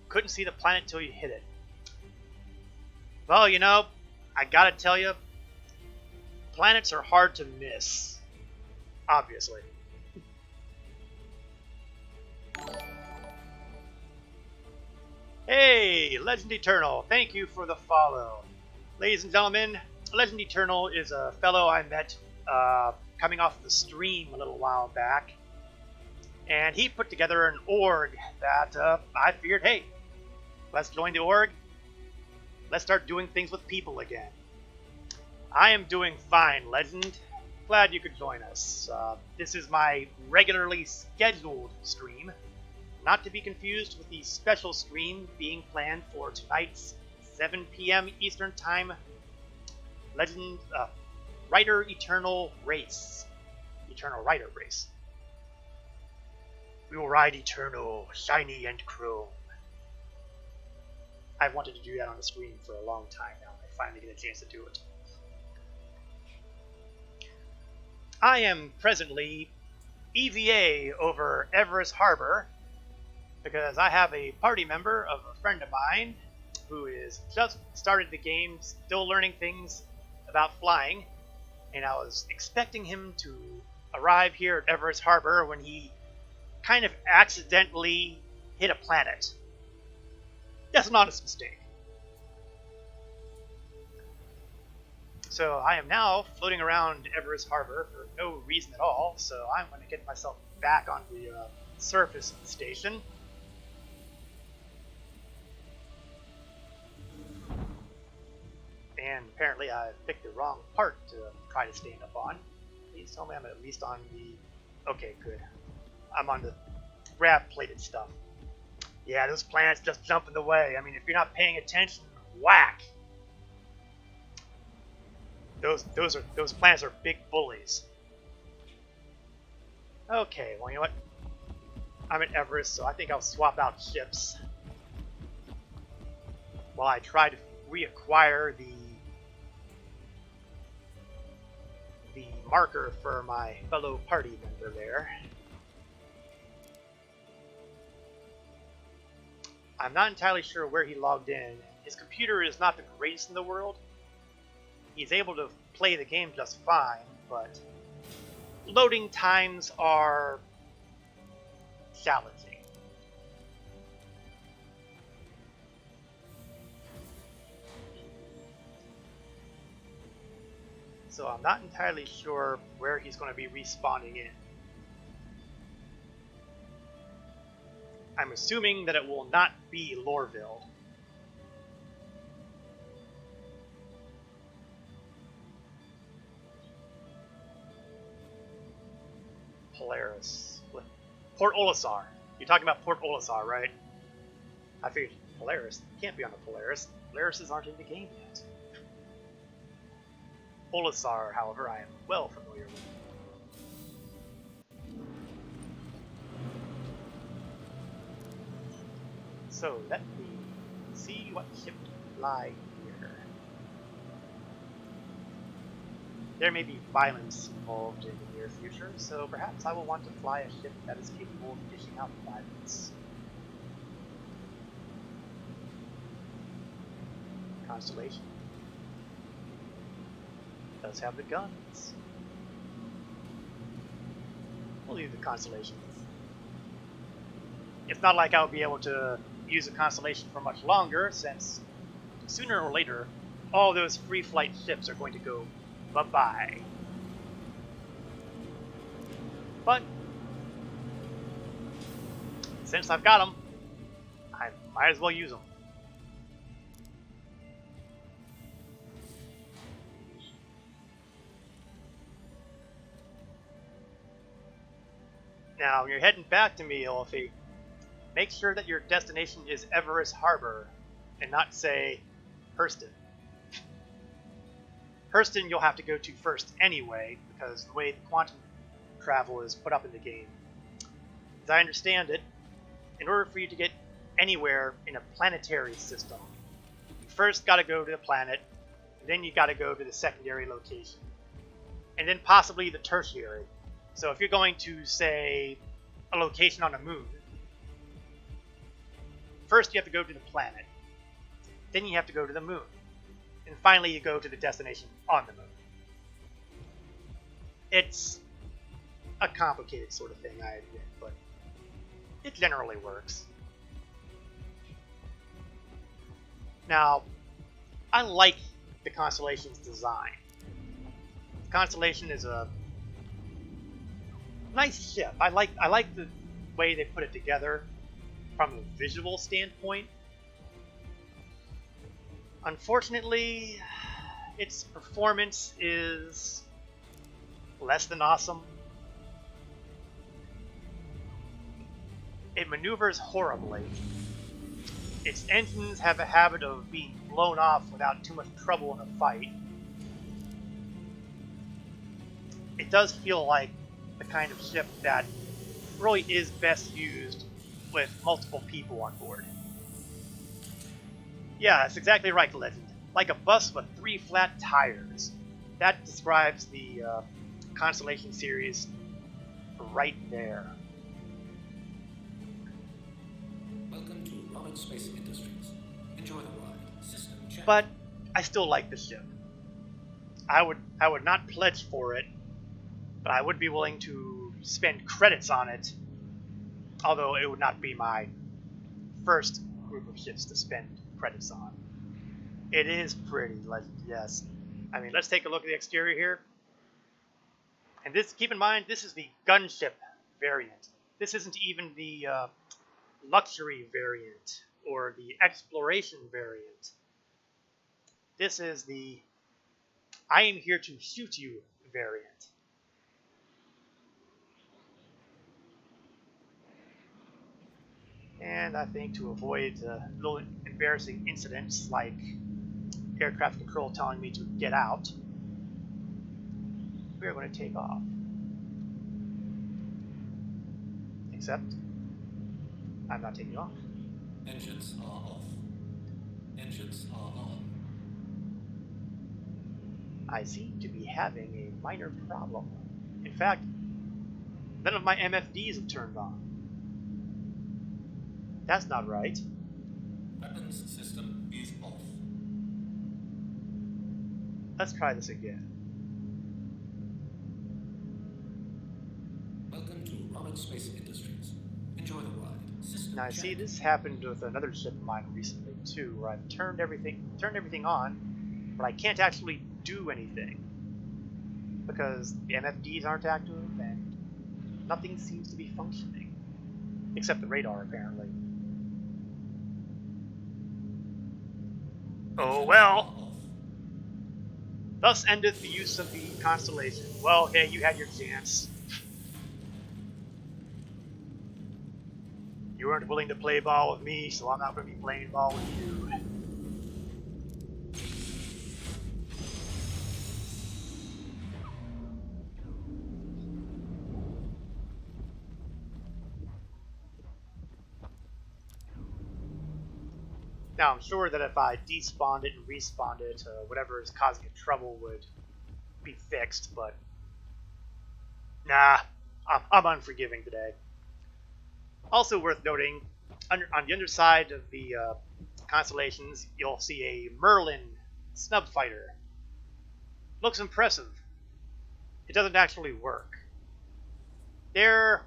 Couldn't see the planet till you hit it. Well, you know, I gotta tell you, planets are hard to miss. Obviously. Hey, Legend Eternal, thank you for the follow. Ladies and gentlemen, Legend Eternal is a fellow I met coming off the stream a little while back. And he put together an org that I figured, hey, let's join the org. Let's start doing things with people again. I am doing fine, Legend. Glad you could join us. This is my regularly scheduled stream, not to be confused with the special stream being planned for tonight's 7 p.m. Eastern Time Legend, Rider Eternal Race. Eternal Rider Race. We will ride eternal, shiny, and chrome. I've wanted to do that on the screen for a long time now. I finally get a chance to do it. I am presently EVA over Everest Harbor because I have a party member of a friend of mine who is just started the game, still learning things about flying, and I was expecting him to arrive here at Everest Harbor when he kind of accidentally hit a planet. That's an honest mistake. So I am now floating around Everest Harbor for no reason at all, so I'm going to get myself back on the surface of the station. And apparently I picked the wrong part to try to stand up on. Please tell me I'm at least on the... Okay, good. I'm on the grav-plated stuff. Yeah, those planets just jump in the way. I mean, if you're not paying attention, whack! Those planets are big bullies. Okay, well, you know what? I'm at Everest, so I think I'll swap out ships while I try to reacquire the marker for my fellow party member there. I'm not entirely sure where he logged in. His computer is not the greatest in the world. He's able to play the game just fine, but loading times are challenging. So I'm not entirely sure where he's going to be respawning in. I'm assuming that it will not be Lorville. Polaris. Port Olisar. You're talking about Port Olisar, right? I figured Polaris. Can't be on the Polaris. Polarises aren't in the game yet. Olisar, however, I am well familiar with. So let me see what ship to fly here. There may be violence involved in the near future, so perhaps I will want to fly a ship that is capable of dishing out violence. Constellation. Does have the guns. We'll leave the Constellation. It's not like I'll be able to use a Constellation for much longer, since sooner or later all those free flight ships are going to go bye-bye. But since I've got them, I might as well use them. Now, when you're heading back to me, Olafie, make sure that your destination is Everest Harbor and not, say, Hurston. Hurston you'll have to go to first anyway, because the way the quantum travel is put up in the game. As I understand it, in order for you to get anywhere in a planetary system, you first got to go to the planet, and then you got to go to the secondary location, and then possibly the tertiary. So if you're going to, say, a location on the moon, first you have to go to the planet, then you have to go to the moon, and finally you go to the destination on the moon. It's a complicated sort of thing, I admit, but it generally works. Now, I like the Constellation's design. The Constellation is a nice ship. I like the way they put it together from a visual standpoint. Unfortunately, its performance is less than awesome. It maneuvers horribly. Its engines have a habit of being blown off without too much trouble in a fight. does feel like the kind of ship that really is best used with multiple people on board. Yeah, that's exactly right, Legend. Like a bus with 3 flat tires. That describes the Constellation series right there. Welcome to Rocket Space Industries. Enjoy the ride. System check. But I still like the ship. I would not pledge for it, but I would be willing to spend credits on it, although it would not be my first group of ships to spend credits on. It is pretty, Legend, yes. I mean, let's take a look at the exterior here. And this, keep in mind, this is the gunship variant. This isn't even the luxury variant or the exploration variant. This is the I am here to shoot you variant. And I think to avoid little embarrassing incidents like air traffic control telling me to get out, we are going to take off. Except, I'm not taking off. Engines are off. Engines are on. I seem to be having a minor problem. In fact, none of my MFDs have turned on. That's not right. Weapons system is off. Let's try this again. Welcome to Rocket Space Industries. Enjoy the ride. System Now I check. see this happened with another ship of mine recently too, where I've turned everything on, but I can't actually do anything because the MFDs aren't active and nothing seems to be functioning, except the radar apparently. Oh well. Off. Thus endeth the use of the Constellation. Well, hey, you had your chance. You weren't willing to play ball with me, so I'm not going to be playing ball with you. Now, I'm sure that if I despawned it and respawned it, whatever is causing it trouble would be fixed, but nah, I'm unforgiving today. Also worth noting, on the underside of the constellations, you'll see a Merlin snub fighter. Looks impressive. It doesn't actually work. They're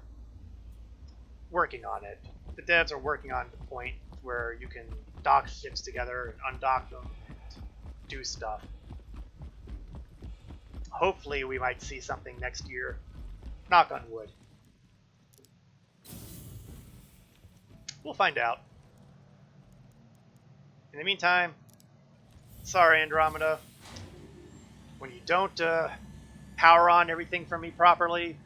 working on it. The devs are working on the point where you can dock ships together and undock them and do stuff. Hopefully we might see something next year. Knock on wood. We'll find out. In the meantime, sorry Andromeda. When you don't power on everything for me properly,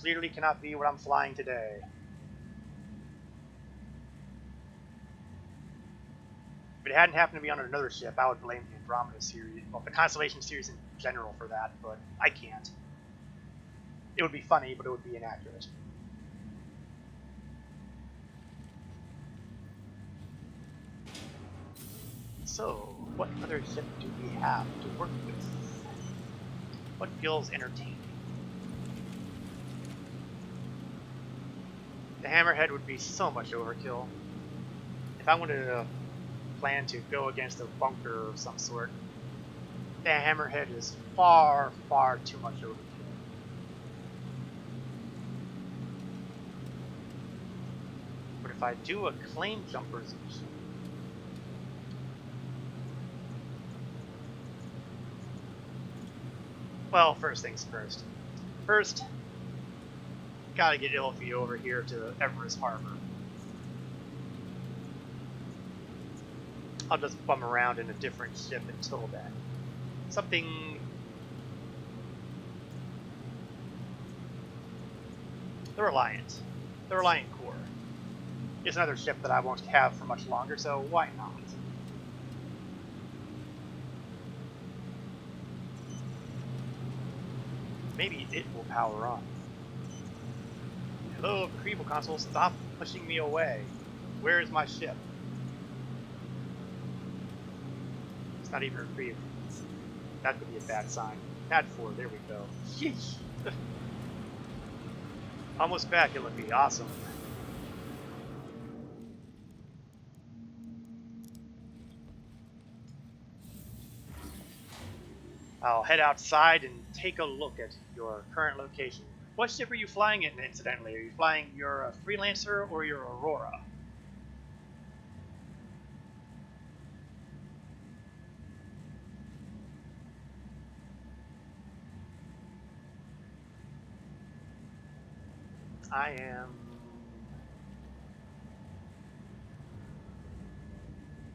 clearly cannot be what I'm flying today. If it hadn't happened to be on another ship, I would blame the Andromeda series, well, the Constellation series in general for that, but I can't. It would be funny, but it would be inaccurate. So, what other ship do we have to work with? What feels entertaining? The Hammerhead would be so much overkill. If I wanted to plan to go against a bunker of some sort, the Hammerhead is far, far too much overkill. But if I do a claim jumpers mission, well, first things first. First, gotta get Ilfie over here to Everest Harbor. I'll just bum around in a different ship until then. Something... The Reliant. The Reliant Corps. Is another ship that I won't have for much longer, so why not? Maybe it will power on. Hello, retrieval console, stop pushing me away. Where is my ship? It's not even retrieved. That could be a bad sign. Pad 4, there we go. Yeesh. Almost back, it would be awesome. I'll head outside and take a look at your current location. What ship are you flying in, incidentally? Are you flying your Freelancer or your Aurora?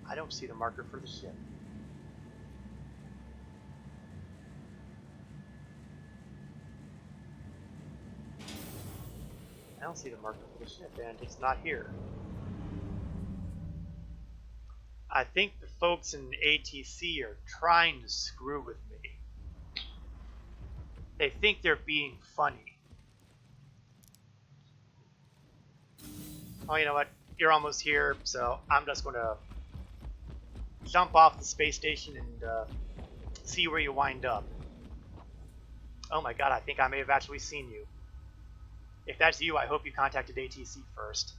I don't see the marker for the ship. I don't see the marker for the ship, and it's not here. I think the folks in ATC are trying to screw with me. They think they're being funny. Oh, you know what? You're almost here, so I'm just going to jump off the space station and see where you wind up. Oh my god, I think I may have actually seen you. If that's you, I hope you contacted ATC first.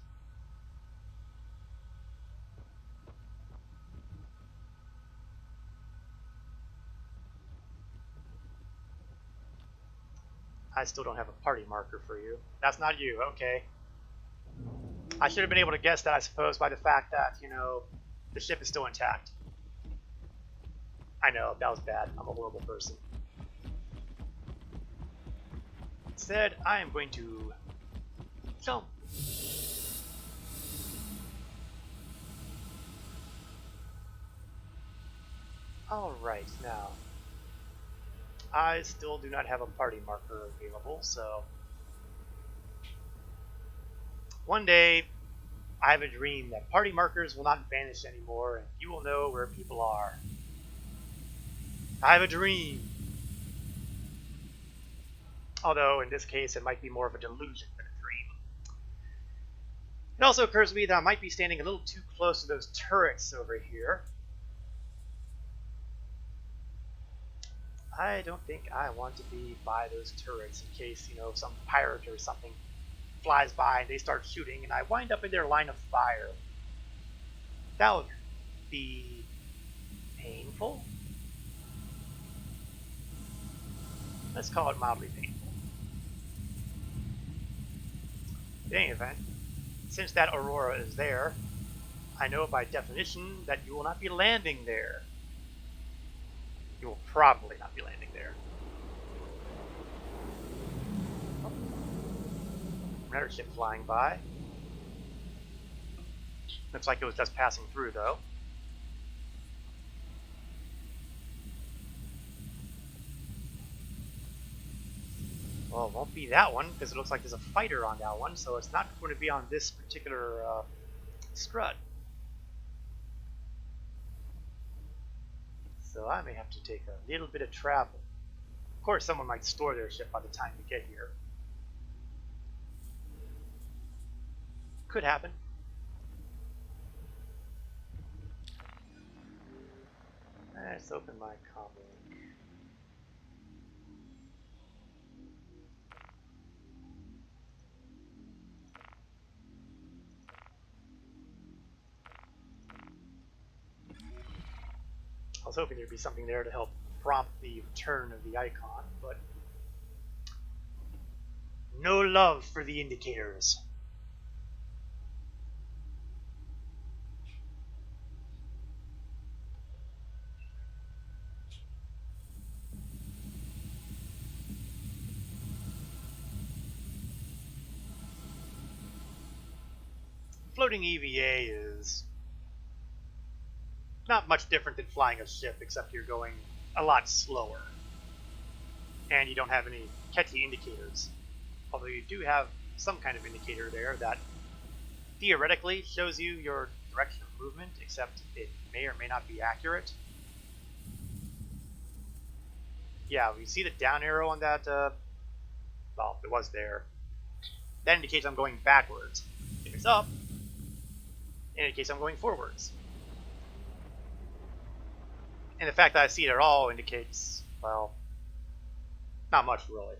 I still don't have a party marker for you. That's not you, okay. I should have been able to guess that, I suppose, by the fact that, you know, the ship is still intact. I know, that was bad. I'm a horrible person. Instead, I am going to jump. Alright, now. I still do not have a party marker available, so one day I have a dream that party markers will not vanish anymore and you will know where people are. I have a dream. Although in this case it might be more of a delusion than a dream. It also occurs to me that I might be standing a little too close to those turrets over here. I don't think I want to be by those turrets in case, you know, some pirate or something flies by and they start shooting and I wind up in their line of fire. That would be painful. Let's call it mildly painful. In any event, since that Aurora is there, I know by definition that you will not be landing there. You will probably not be landing there. Oh. Another ship flying by. Looks like it was just passing through, though. Well, it won't be that one, because it looks like there's a fighter on that one, so it's not going to be on this particular strut. So I may have to take a little bit of travel. Of course, someone might store their ship by the time we get here. Could happen. Let's open my comm link. I was hoping there'd be something there to help prompt the return of the icon, but no love for the indicators. Floating EVA is not much different than flying a ship, except you're going a lot slower. And you don't have any catchy indicators. Although you do have some kind of indicator there that theoretically shows you your direction of movement, except it may or may not be accurate. Yeah, we see the down arrow on that well, it was there. That indicates I'm going backwards. If it's up, it indicates I'm going forwards. And the fact that I see it at all indicates, well, not much really.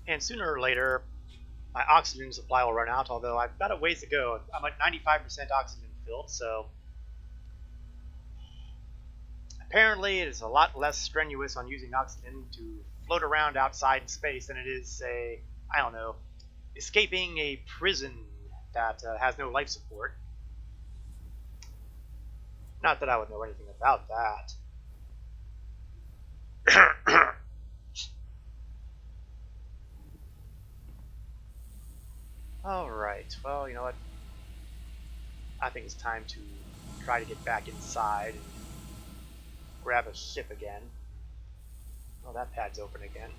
And sooner or later, my oxygen supply will run out, although I've got a ways to go. I'm at 95% oxygen filled, so apparently it is a lot less strenuous on using oxygen to float around outside in space than it is, say, I don't know, escaping a prison that has no life support. Not that I would know anything about that. Alright, well, you know what? I think it's time to try to get back inside and grab a ship again. Oh, that pad's open again.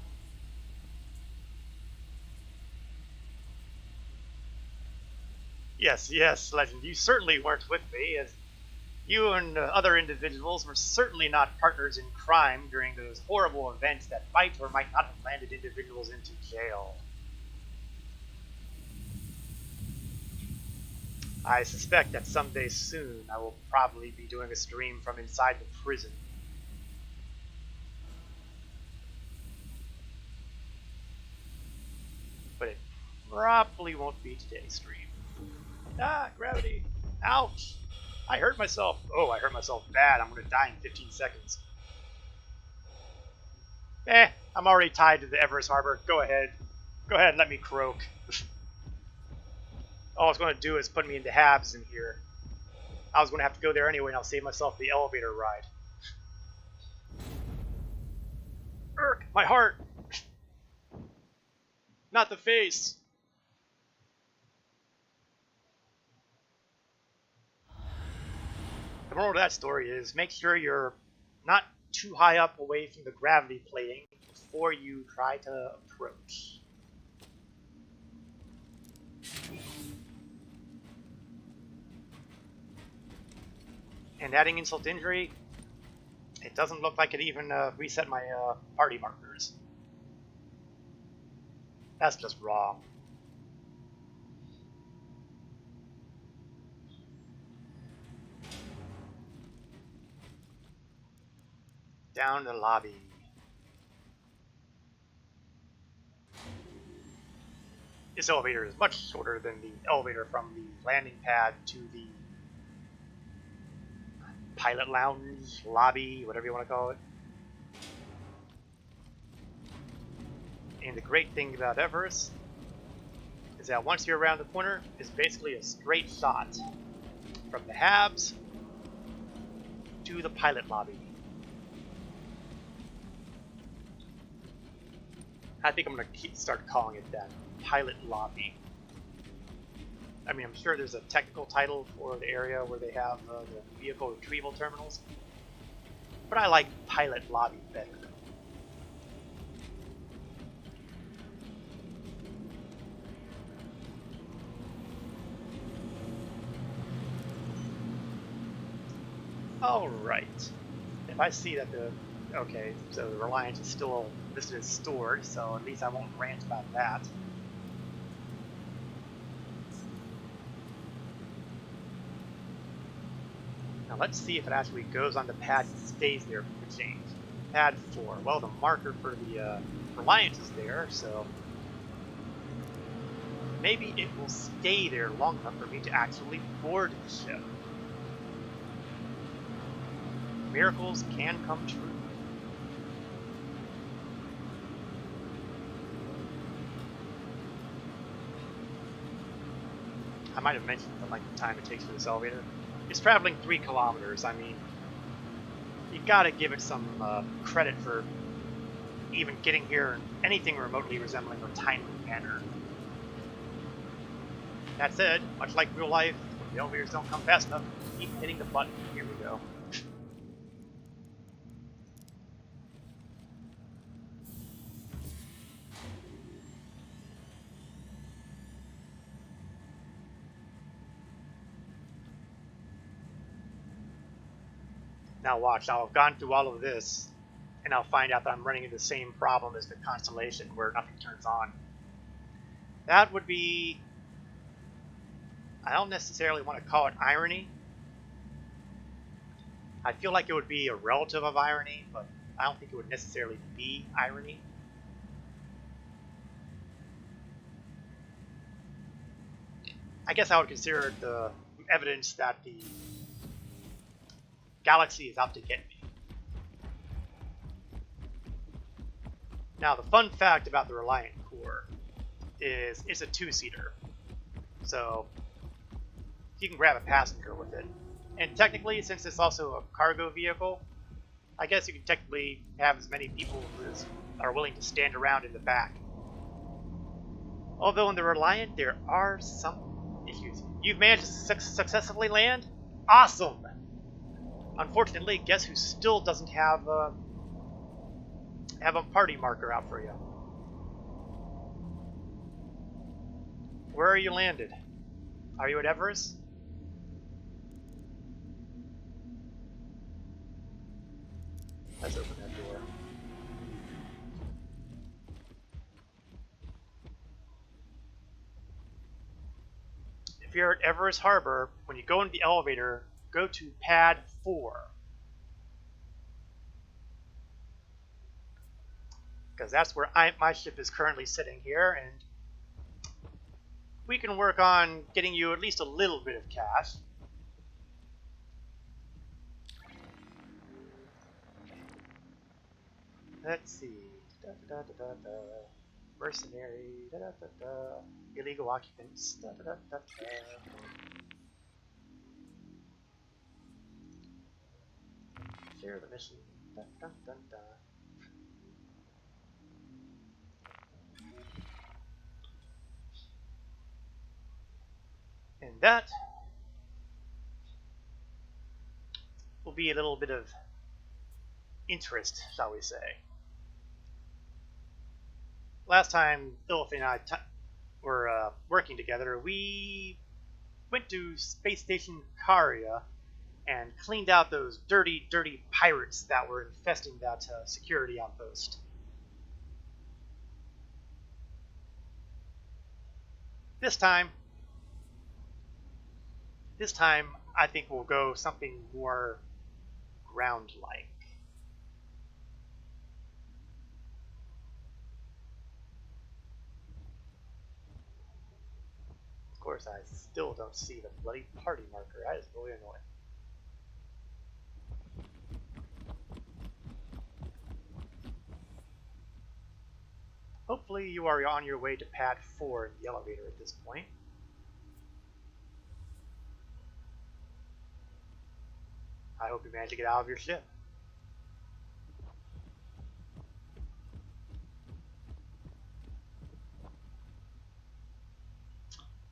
Yes, yes, Legend, you certainly weren't with me, as you and other individuals were certainly not partners in crime during those horrible events that might or might not have landed individuals into jail. I suspect that someday soon I will probably be doing a stream from inside the prison. But it probably won't be today's stream. Ah, gravity. Ouch. I hurt myself. Oh, I hurt myself bad. I'm going to die in 15 seconds. I'm already tied to the Everest Harbor. Go ahead. Go ahead and let me croak. All it's going to do is put me into halves in here. I was going to have to go there anyway, and I'll save myself the elevator ride. Urk, my heart. Not the face. The moral of that story is make sure you're not too high up away from the gravity plating before you try to approach. And adding insult to injury, it doesn't look like it even reset my party markers. That's just wrong. Down the lobby. This elevator is much shorter than the elevator from the landing pad to the pilot lounge, lobby, whatever you want to call it. And the great thing about Everest is that once you're around the corner, it's basically a straight shot from the halves to the pilot lobby. I think I'm going to start calling it that, pilot lobby. I mean, I'm sure there's a technical title for the area where they have the vehicle retrieval terminals, but I like pilot lobby better. Alright. If I see that okay, so the Reliance is still listed as stored, so at least I won't rant about that. Now let's see if it actually goes on the pad and stays there for the change. Pad 4. Well, the marker for the Reliance is there, so maybe it will stay there long enough for me to actually board the ship. Miracles can come true. I might have mentioned the length of time it takes for this elevator. It's traveling 3 kilometers. I mean, you gotta give it some credit for even getting here in anything remotely resembling a timely manner. That said, much like real life, when the elevators don't come fast enough, keep hitting the button. Here we go. Now watch, I'll have gone through all of this, and I'll find out that I'm running into the same problem as the constellation where nothing turns on. That would be... I don't necessarily want to call it irony. I feel like it would be a relative of irony, but I don't think it would necessarily be irony. I guess I would consider it the evidence that the galaxy is out to get me. Now, the fun fact about the Reliant core is it's a two-seater. So, you can grab a passenger with it. And technically, since it's also a cargo vehicle, I guess you can technically have as many people as are willing to stand around in the back. Although in the Reliant, there are some issues. You've managed to successfully land? Awesome! Unfortunately, guess who still doesn't have a party marker out for you? Where are you landed? Are you at Everest? Let's open that door. If you're at Everest Harbor, when you go into the elevator, go to pad 4. Because that's where my ship is currently sitting here, and we can work on getting you at least a little bit of cash. Let's see. Mercenary. Illegal occupants. Share the mission. And that will be a little bit of interest, shall we say. Last time Philip and I were working together, we went to Space Station Karia and cleaned out those dirty, dirty pirates that were infesting that security outpost. This time, I think we'll go something more ground-like. Of course, I still don't see the bloody party marker. That is really annoying. Hopefully you are on your way to pad 4 in the elevator at this point. I hope you managed to get out of your ship.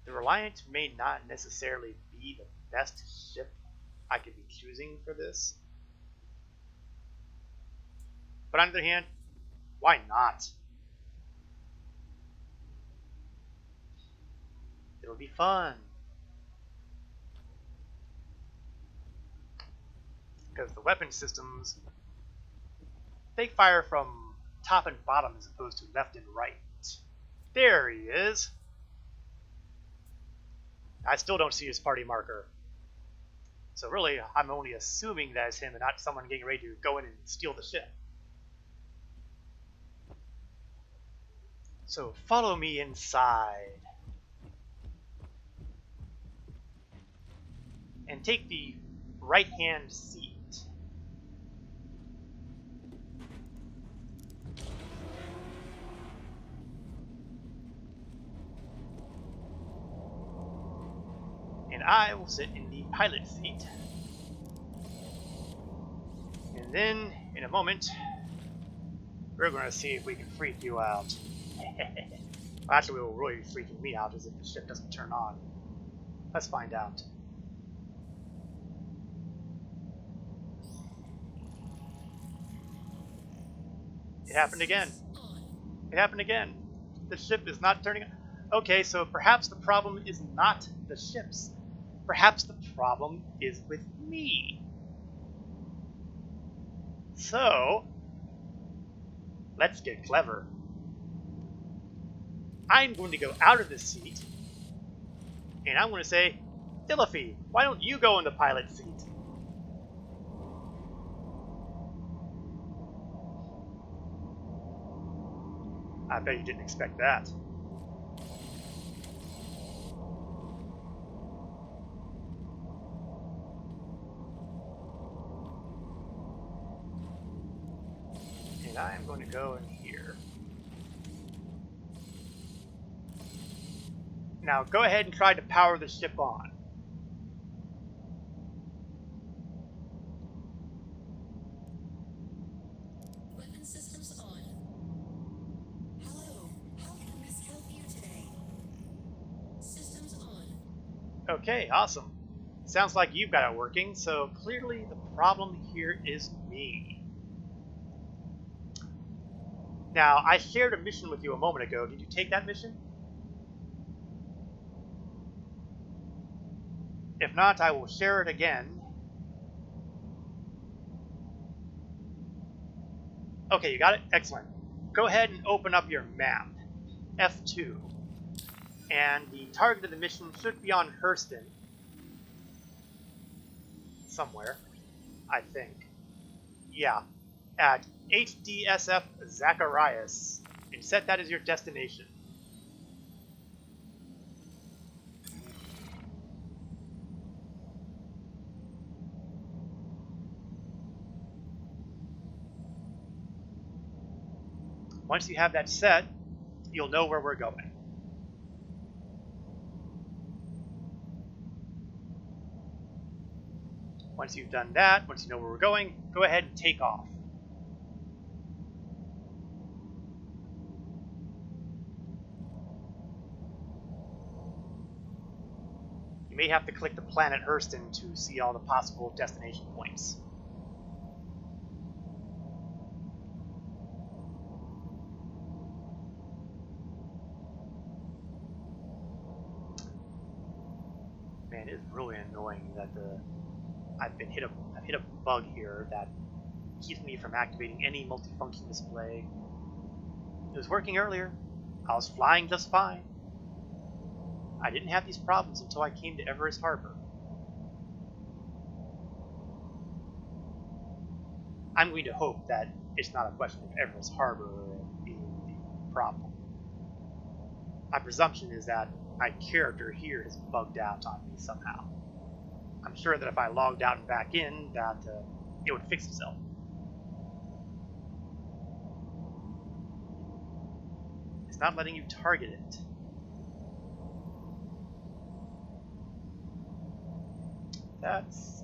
The Reliant may not necessarily be the best ship I could be choosing for this. But on the other hand, why not? It'll be fun. Because the weapon systems, they fire from top and bottom as opposed to left and right. There he is. I still don't see his party marker. So really, I'm only assuming that it's him and not someone getting ready to go in and steal the ship. So follow me inside. And take the right-hand seat. And I will sit in the pilot seat. And then, in a moment, we're going to see if we can freak you out. Well, actually, what will really be freaking me out is if the ship doesn't turn on. Let's find out. It happened again. It happened again. The ship is not turning on. Okay, so perhaps the problem is not the ships. Perhaps the problem is with me. So, let's get clever. I'm going to go out of this seat, and I'm going to say, Diliphy, why don't you go in the pilot seat? I bet you didn't expect that. And I am going to go in here. Now go ahead and try to power the ship on. Weapon systems on. Hello. How can this help you today? Systems on. Okay, awesome. Sounds like you've got it working, so clearly the problem here is me. Now, I shared a mission with you a moment ago. Did you take that mission? If not, I will share it again. Okay, you got it? Excellent. Go ahead and open up your map, F2. And the target of the mission should be on Hurston. Somewhere, I think. Yeah, at HDSF Zacharias. And set that as your destination. Once you have that set, you'll know where we're going. Once you've done that, once you know where we're going, go ahead and take off. You may have to click the planet Hurston to see all the possible destination points. Man, it's really annoying that I've hit a bug here that keeps me from activating any multifunction display. It was working earlier. I was flying just fine. I didn't have these problems until I came to Everest Harbor. I'm going to hope that it's not a question of Everest Harbor being the problem. My presumption is that my character here is bugged out on me somehow. I'm sure that if I logged out and back in, that it would fix itself. It's not letting you target it. That's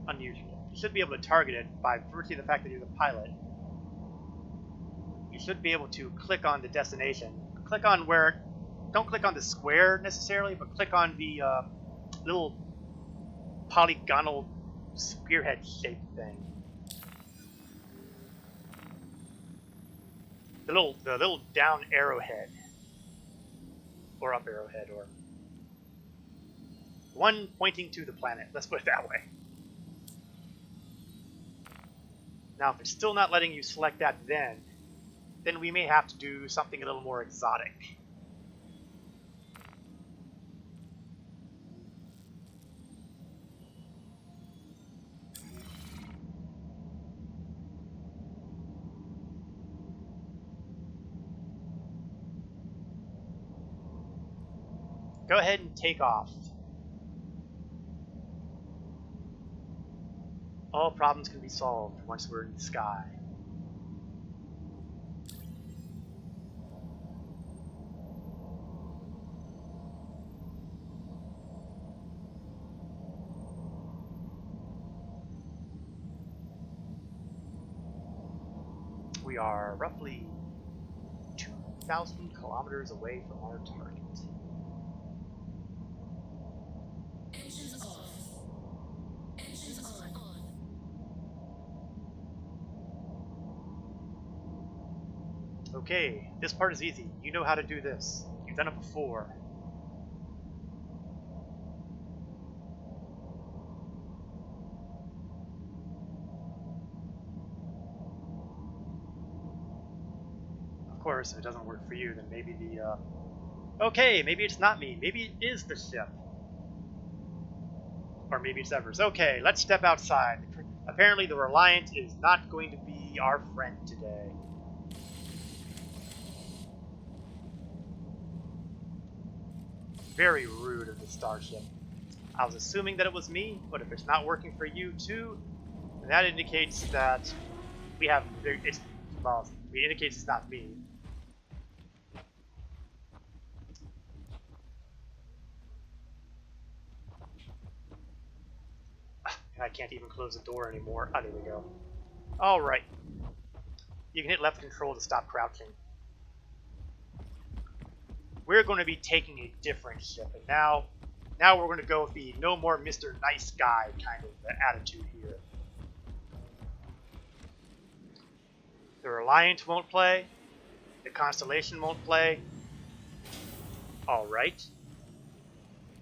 unusual. You should be able to target it by virtue of the fact that you're the pilot. You should be able to click on the destination. Click on where... Don't click on the square necessarily, but click on the little polygonal spearhead shaped thing. The little down arrowhead. Or up arrowhead, or... one pointing to the planet, let's put it that way. Now, if it's still not letting you select that then we may have to do something a little more exotic. Go ahead and take off. All problems can be solved once we're in the sky. We are roughly 2,000 kilometers away from our target. Engines off. Engines on. Okay, this part is easy. You know how to do this. You've done it before. course, if it doesn't work for you, then maybe the, okay, maybe it's not me. Maybe it is the ship. Or maybe it's Evers. Okay, let's step outside. Apparently the Reliant is not going to be our friend today. Very rude of the starship. I was assuming that it was me, but if it's not working for you too, then that indicates that we have, well, it indicates it's not me. And I can't even close the door anymore. Oh, there we go. Alright. You can hit left control to stop crouching. We're going to be taking a different ship, and now we're going to go with the no more Mr. Nice Guy kind of attitude here. The Reliant won't play. The Constellation won't play. Alright.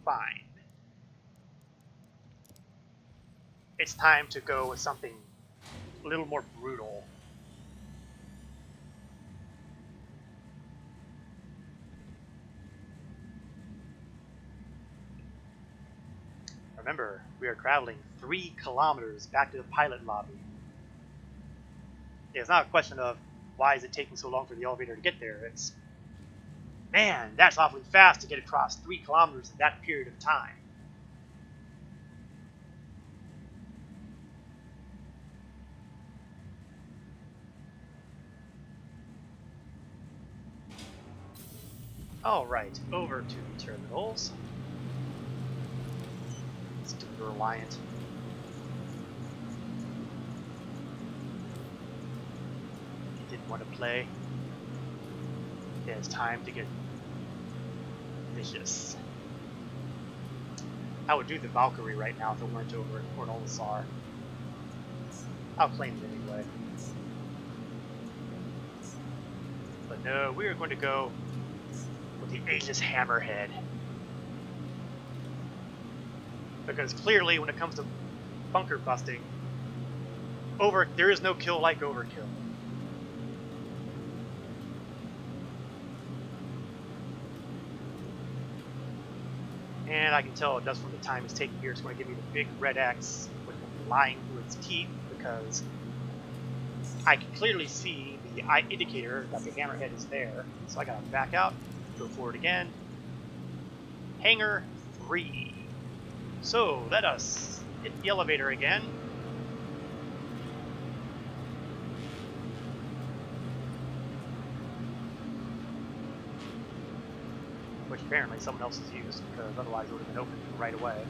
Fine. It's time to go with something a little more brutal. Remember, we are traveling 3 kilometers back to the pilot lobby. It's not a question of why is it taking so long for the elevator to get there. It's, man, that's awfully fast to get across 3 kilometers in that period of time. Alright, over to the terminals. Let's do the Reliant. He didn't want to play. It's time to get vicious. I would do the Valkyrie right now if it weren't over at Port Olisar. I'll claim it anyway. But no, we are going to go with the Aegis Hammerhead. Because clearly, when it comes to bunker busting, there is no kill like overkill. And I can tell just from the time it's taking here, it's going to give me the big red X with it lying through its teeth, because I can clearly see the indicator that the hammerhead is there. So I gotta back out, go forward again. Hangar 3. So let us hit the elevator again. Which apparently someone else has used, because otherwise it would have been open right away.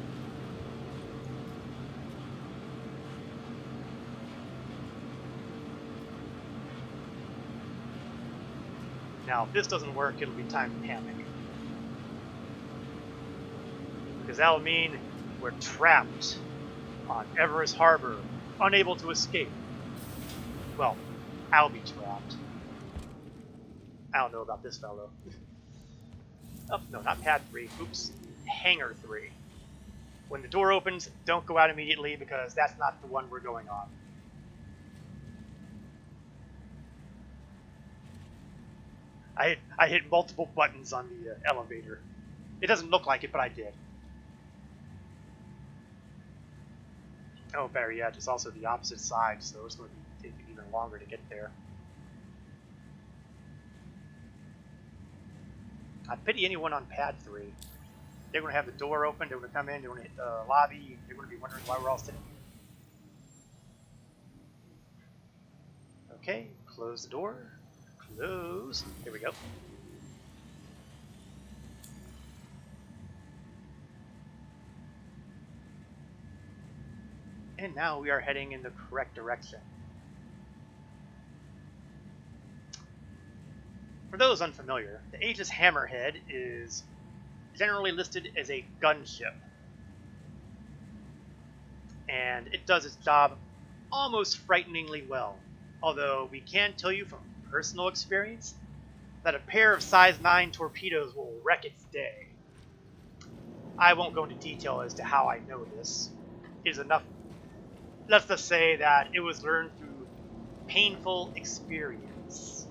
Now, if this doesn't work, it'll be time to panic. Because that'll mean we're trapped on Everest Harbor, unable to escape. Well, I'll be trapped. I don't know about this fellow. Oh, no, not pad 3. Oops. Hangar 3. When the door opens, don't go out immediately, because that's not the one we're going on. I hit multiple buttons on the elevator. It doesn't look like it, but I did. Oh, better yet, it's also the opposite side, so it's going to be taking even longer to get there. I pity anyone on pad 3. They're going to have the door open, they're going to come in, they're going to hit the lobby, they're going to be wondering why we're all sitting here. Okay, close the door. Close. There we go. And now we are heading in the correct direction. For those unfamiliar, the Aegis Hammerhead is generally listed as a gunship. And it does its job almost frighteningly well. Although we can tell you from personal experience that a pair of size 9 torpedoes will wreck its day. I won't go into detail as to how I know this. It is enough. Let's just say that it was learned through painful experience.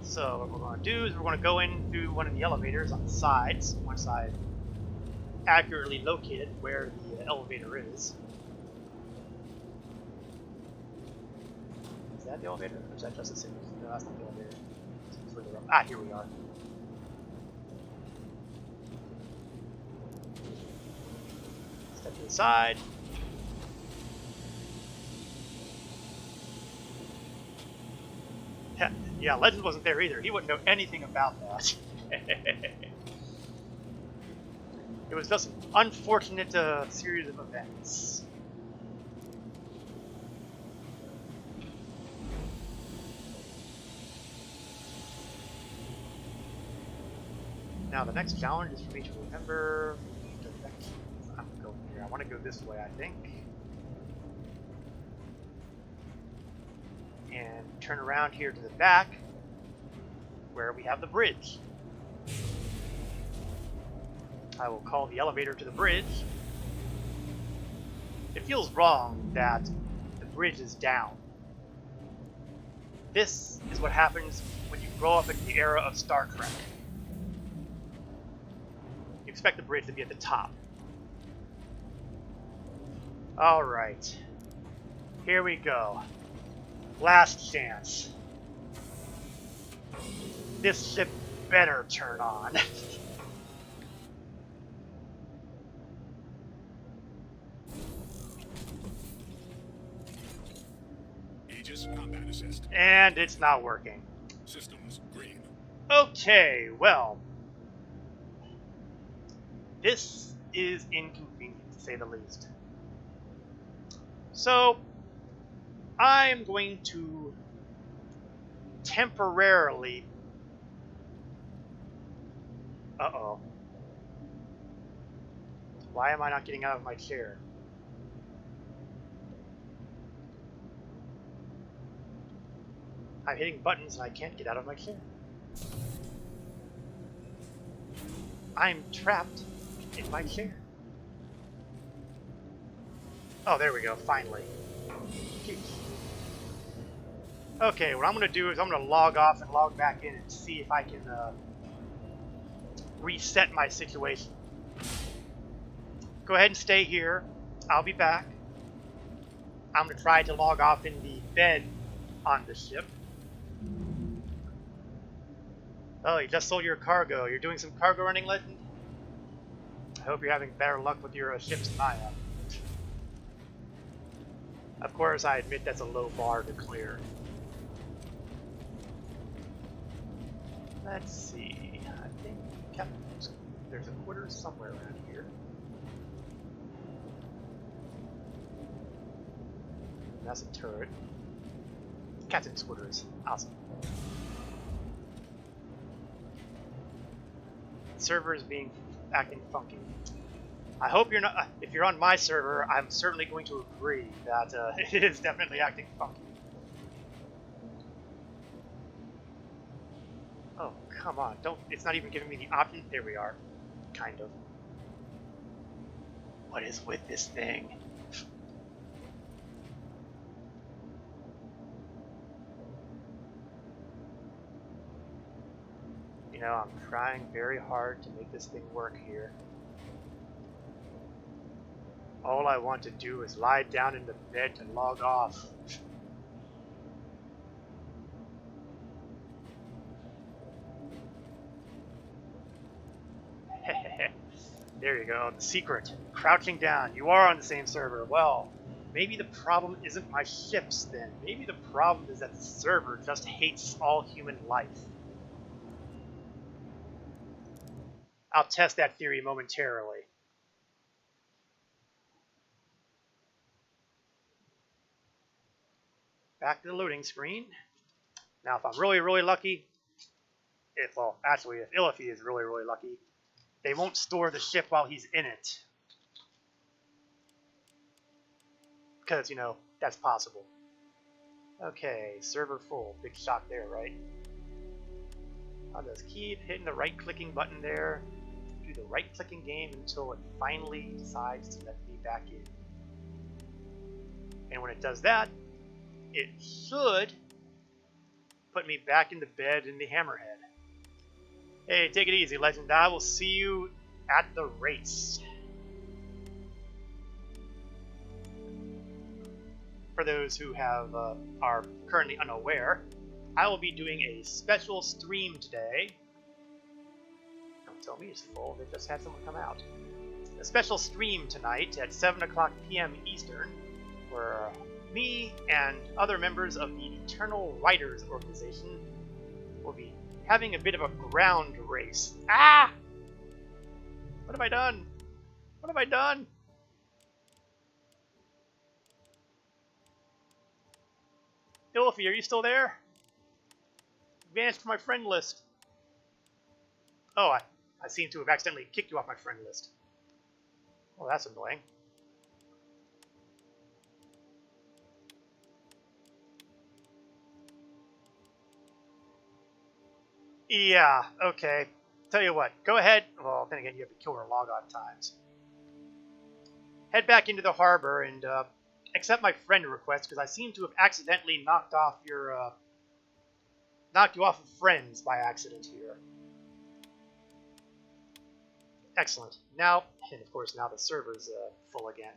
So what we're going to do is we're going to go in through one of the elevators on the sides, once I've accurately located where the elevator is. Is that the elevator? Or is that just a signal? No, that's not the elevator. It's further up. Ah, here we are. Step to the side. Yeah, Legend wasn't there either. He wouldn't know anything about that. It was just an unfortunate series of events. Now the next challenge is for me to remember directions. I'm going here. I want to go this way, I think. And turn around here to the back where we have the bridge. I will call the elevator to the bridge. It feels wrong that the bridge is down. This is what happens when you grow up in the era of Star Trek. You expect the bridge to be at the top. Alright. Here we go. Last chance. This ship better turn on. Aegis combat assist. And it's not working. Systems green. Okay, well. This is inconvenient, to say the least. So, I'm going to temporarily... Uh-oh. Why am I not getting out of my chair? I'm hitting buttons and I can't get out of my chair. I'm trapped in my chair. Oh, there we go, finally. Okay, what I'm going to do is I'm going to log off and log back in and see if I can reset my situation. Go ahead and stay here. I'll be back. I'm going to try to log off in the bed on the ship. Oh, you just sold your cargo. You're doing some cargo running, Legend? I hope you're having better luck with your ships than I am. Of course, I admit that's a low bar to clear. Let's see. I think there's a quarter somewhere around here. That's a turret. Captain's quarters. Awesome. The server is acting funky. I hope you're not. If you're on my server, I'm certainly going to agree that it is definitely acting funky. Oh, come on. Don't. It's not even giving me the option. There we are. Kind of. What is with this thing? You know, I'm trying very hard to make this thing work here. All I want to do is lie down in the bed and log off. There you go, the secret. Crouching down. You are on the same server. Well, maybe the problem isn't my ships then. Maybe the problem is that the server just hates all human life. I'll test that theory momentarily. Back to the loading screen. Now, if I'm really, really lucky, if Illifi is really, really lucky, they won't store the ship while he's in it. Because, you know, that's possible. Okay, server full. Big shock there, right? I'll just keep hitting the right-clicking button there. Do the right-clicking game until it finally decides to let me back in. And when it does that, it should put me back into bed in the Hammerhead. Hey, take it easy, Legend. I will see you at the race. For those who are currently unaware, I will be doing a special stream today. Don't tell me it's full, they just had someone come out. A special stream tonight at 7 o'clock p.m. Eastern, where me and other members of the Eternal Riders organization will be having a bit of a ground race. Ah! What have I done? What have I done? Ilfie, are you still there? Vanished from my friend list. Oh, I seem to have accidentally kicked you off my friend list. Well, that's annoying. Yeah, okay. Tell you what, go ahead. Well, then again, you have to kill her logon times. Head back into the harbor and accept my friend request, because I seem to have accidentally knocked you off of friends by accident here. Excellent. Now, and of course, now the server's full again.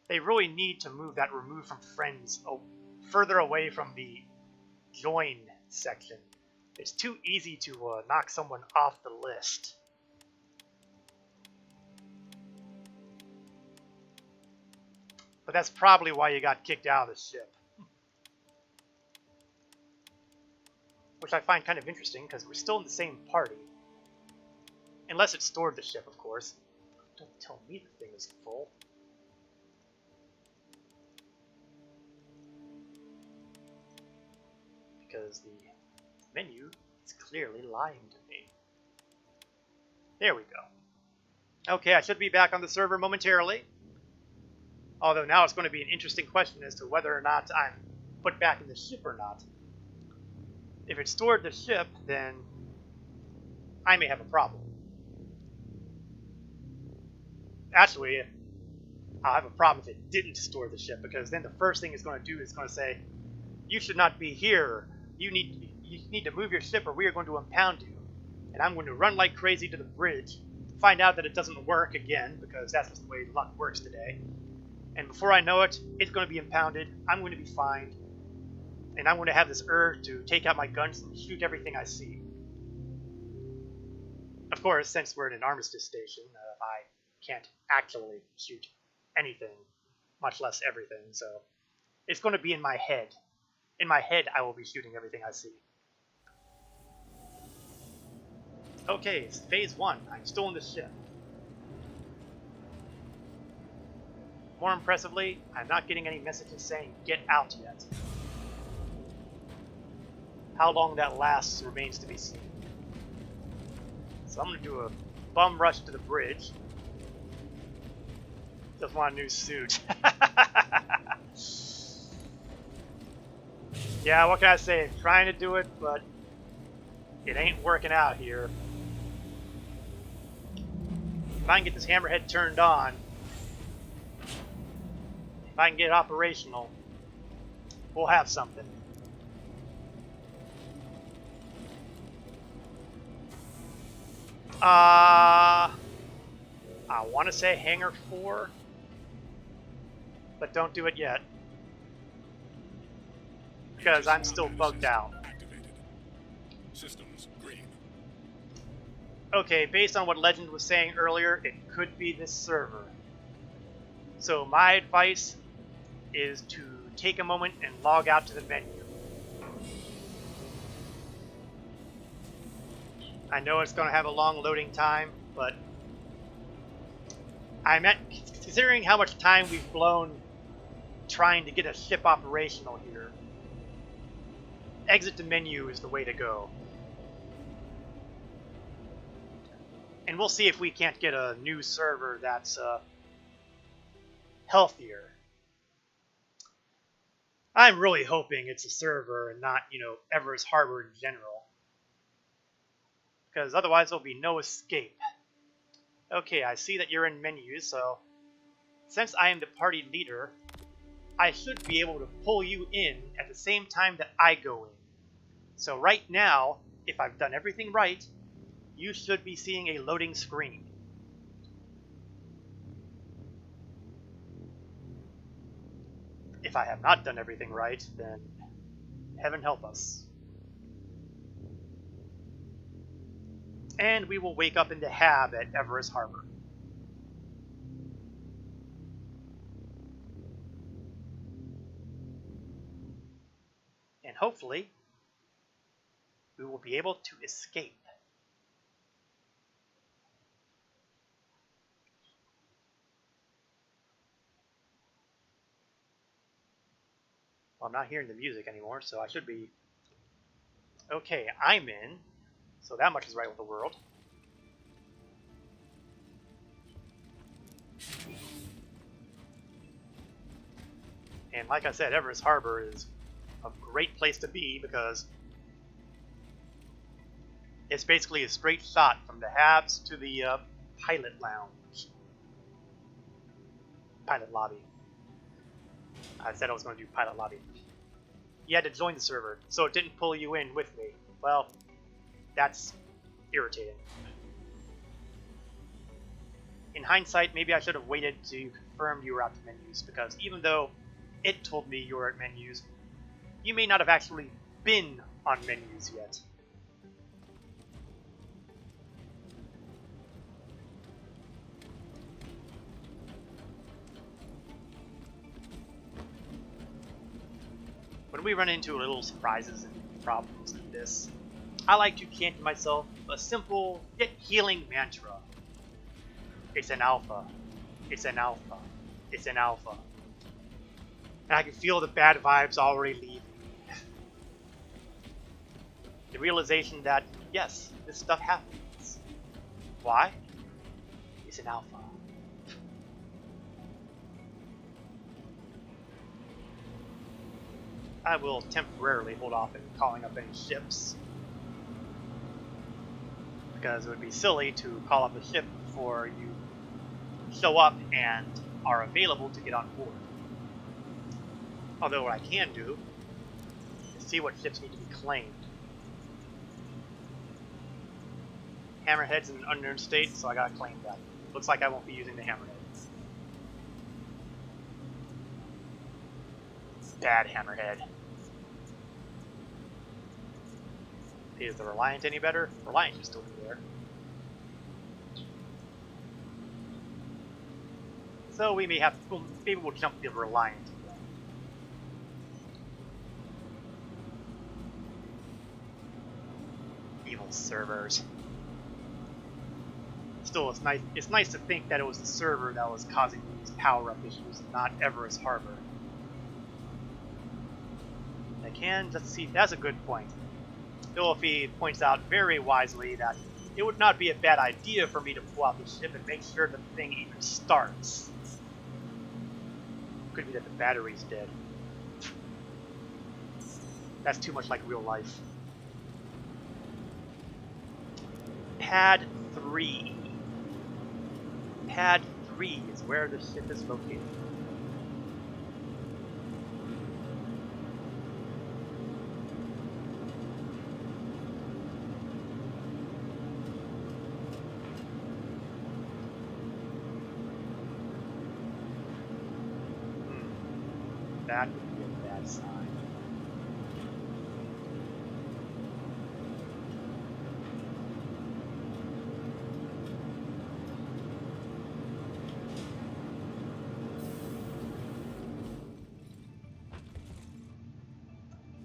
They really need to move that remove from friends further away from the join section. It's too easy to knock someone off the list. But that's probably why you got kicked out of the ship. Which I find kind of interesting, because we're still in the same party. Unless it stored the ship, of course. Don't tell me the thing is full. Because the menu is clearly lying to me. There we go. Okay, I should be back on the server momentarily. Although now it's going to be an interesting question as to whether or not I'm put back in the ship or not. If it stored the ship, then I may have a problem. Actually, I'll have a problem if it didn't store the ship, because then the first thing it's going to do is going to say, you should not be here. You need to move your ship or we are going to impound you. And I'm going to run like crazy to the bridge, find out that it doesn't work again, because that's just the way luck works today. And before I know it, it's going to be impounded, I'm going to be fined, and I'm going to have this urge to take out my guns and shoot everything I see. Of course, since we're in an armistice station, I can't actually shoot anything, much less everything, so it's going to be in my head. In my head, I will be shooting everything I see. Okay, it's phase 1. I'm still in the ship. More impressively, I'm not getting any messages saying, get out yet. How long that lasts remains to be seen. So I'm going to do a bum rush to the bridge. Just want a new suit. Yeah, what can I say? I'm trying to do it, but it ain't working out here. If I can get this hammerhead turned on, if I can get it operational, we'll have something. I want to say Hangar 4, but don't do it yet, because I'm still bugged out. Activated. Systems green. Okay, based on what Legend was saying earlier, it could be this server. So my advice is to take a moment and log out to the menu. I know it's going to have a long loading time, but considering how much time we've blown trying to get a ship operational here, exit the menu is the way to go. And we'll see if we can't get a new server that's healthier. I'm really hoping it's a server and not, Everest Harbor in general. Because otherwise there'll be no escape. Okay, I see that you're in menus, so since I am the party leader, I should be able to pull you in at the same time that I go in. So right now, if I've done everything right, you should be seeing a loading screen. If I have not done everything right, then heaven help us. And we will wake up in the hab at Everest Harbor. And hopefully, we will be able to escape. Well, I'm not hearing the music anymore, so I should be... Okay, I'm in, so that much is right with the world. And like I said, Everest Harbor is a great place to be because it's basically a straight shot from the habs to the pilot lounge. Pilot lobby. I said I was going to do pilot lobby. You had to join the server, so it didn't pull you in with me. Well, that's irritating. In hindsight, maybe I should have waited to confirm you were at the menus, because even though it told me you were at menus, you may not have actually been on menus yet. When we run into little surprises and problems like this, I like to chant to myself a simple yet healing mantra. It's an alpha. It's an alpha. It's an alpha. And I can feel the bad vibes already leaving. The realization that, yes, this stuff happens. Why? It's an alpha. I will temporarily hold off in calling up any ships, because it would be silly to call up a ship before you show up and are available to get on board. Although what I can do is see what ships need to be claimed. Hammerhead's in an unknown state, so I gotta claim that. Looks like I won't be using the Hammerhead. Bad Hammerhead. Is the Reliant any better? Reliant should still be there. So we may have, maybe we'll jump the Reliant again. Evil servers. Still, it's nice to think that it was the server that was causing these power-up issues, and not Everest Harbor. I can just see, that's a good point. Philippi points out very wisely that it would not be a bad idea for me to pull out the ship and make sure the thing even starts. Could be that the battery's dead. That's too much like real life. Pad 3. Pad 3 is where the ship is located. That would be a bad sign.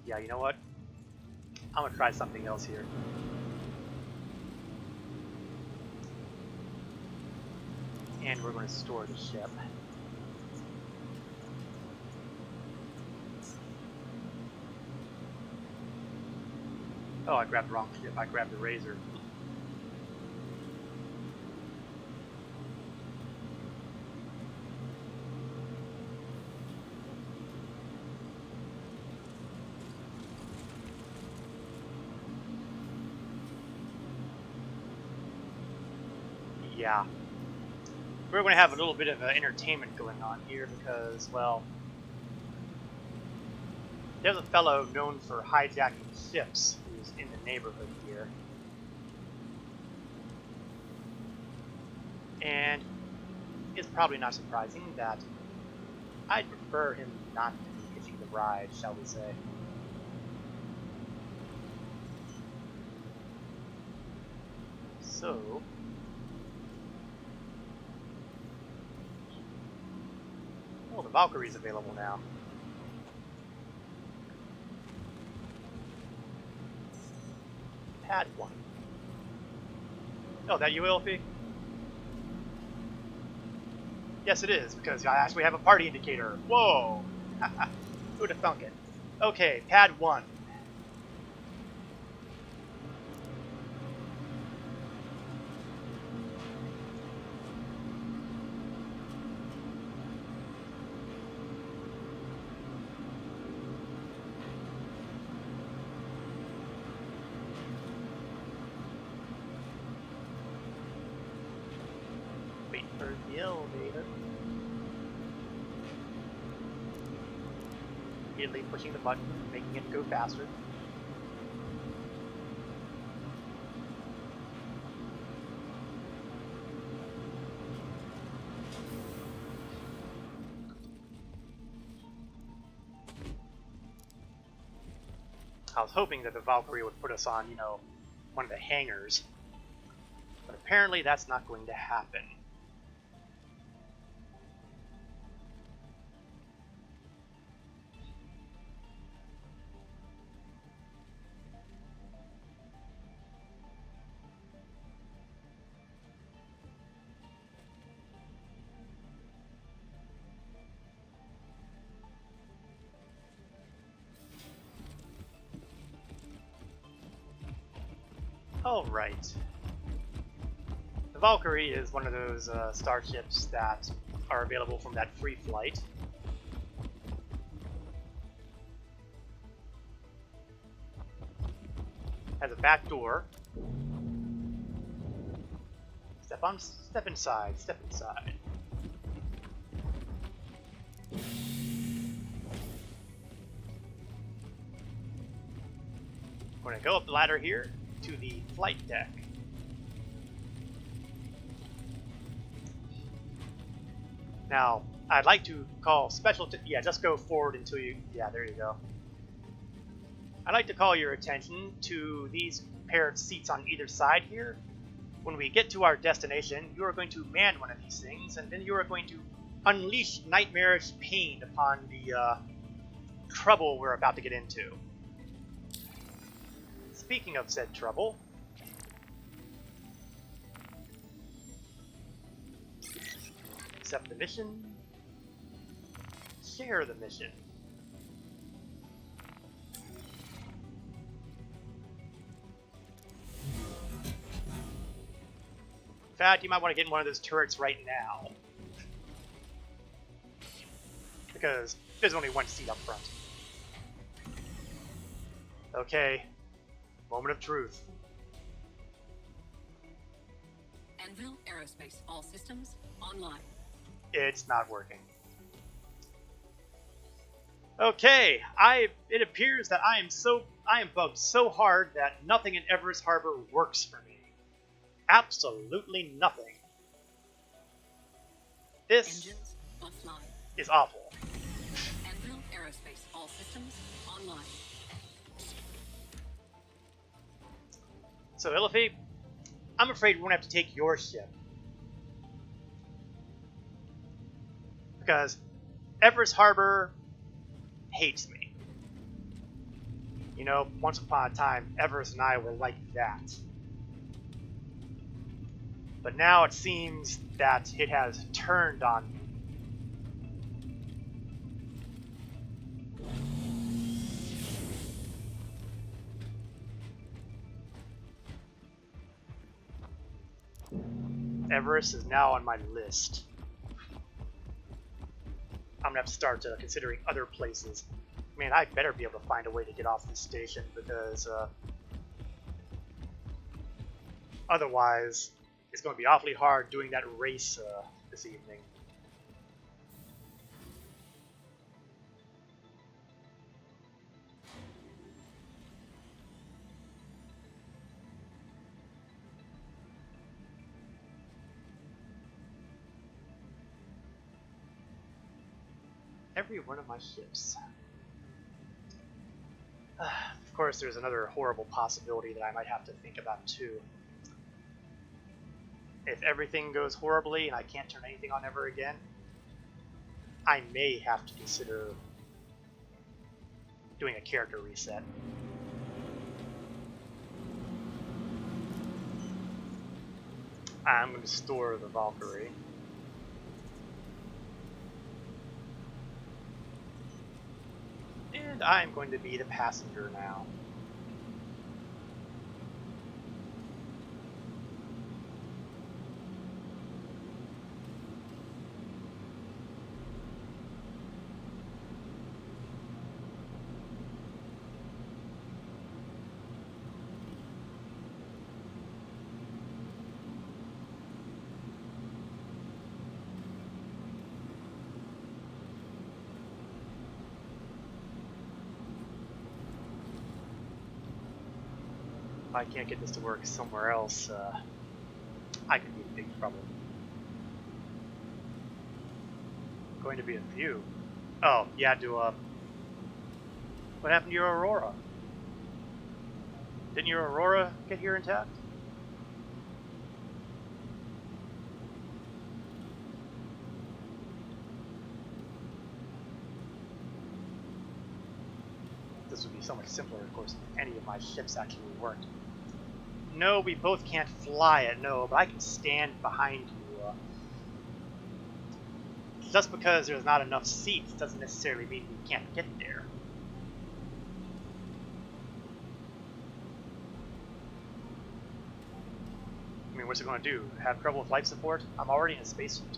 Yeah, you know what? I'm gonna try something else here. And we're gonna store the ship. Oh, I grabbed the wrong ship. I grabbed the Razor. Yeah. We're going to have a little bit of entertainment going on here because, well, there's a fellow known for hijacking ships who who's in the neighborhood here. And it's probably not surprising that I'd prefer him not to be hitching the ride, shall we say. So... oh, the Valkyrie's available now. Pad 1. Oh, that you, Ilfie? Yes, it is, because I actually have a party indicator. Whoa! Who'd have thunk it? Okay, pad 1. Wait for the elevator. Immediately pushing the button, making it go faster. I was hoping that the Valkyrie would put us on, you know, one of the hangars. But apparently that's not going to happen. Alright. The Valkyrie is one of those starships that are available from that free flight. Has a back door. Step inside, step inside. I'm gonna go up the ladder here to the flight deck. Now, I'd like to call special yeah, just go forward until you, yeah, there you go. I'd like to call your attention to these pair of seats on either side here. When we get to our destination, you are going to man one of these things, and then you are going to unleash nightmarish pain upon the trouble we're about to get into. Speaking of said trouble, accept the mission, share the mission. In fact, you might want to get in one of those turrets right now, because there's only one seat up front. Okay, moment of truth. Anvil Aerospace, all systems online. It's not working. Okay, it appears that I am bugged so hard that nothing in Everest Harbor works for me. Absolutely nothing. This Engines offline. is awful. Anvil Aerospace, all systems online. So, Illifi, I'm afraid we're going to have to take your ship. Because Everest Harbor hates me. You know, once upon a time, Everest and I were like that. But now it seems that it has turned on me. Everest is now on my list. I'm gonna have to start considering other places. Man, I better be able to find a way to get off this station, because otherwise it's going to be awfully hard doing that race this evening. every one of my ships. Of course, there's another horrible possibility that I might have to think about too. If everything goes horribly and I can't turn anything on ever again, I may have to consider doing a character reset. I'm going to store the Valkyrie. And I'm going to be the passenger now. If I can't get this to work somewhere else, I could be in big trouble. Going to be a few. Oh, you had to, what happened to your Aurora? Didn't your Aurora get here intact? This would be so much simpler, of course, if any of my ships actually worked. No, we both can't fly it, no, but I can stand behind you. Just because there's not enough seats doesn't necessarily mean we can't get there. I mean, what's it going to do? Have trouble with life support? I'm already in a spacesuit.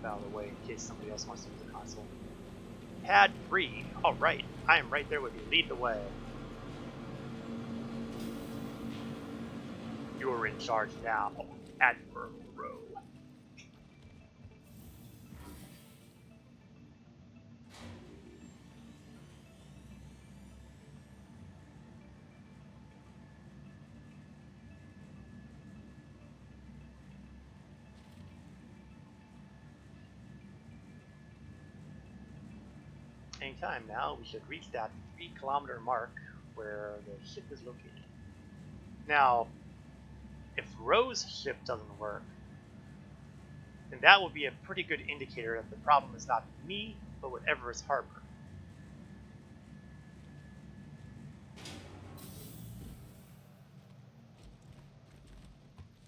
Out of the way in case somebody else wants to use the console. Pad 3. Alright, I am right there with you. Lead the way. You are in charge now, Admiral Rowe. Anytime now, we should reach that 3-kilometer mark where the ship is located. Now, if Rowe's ship doesn't work, then that will be a pretty good indicator that the problem is not me, but whatever is harbor.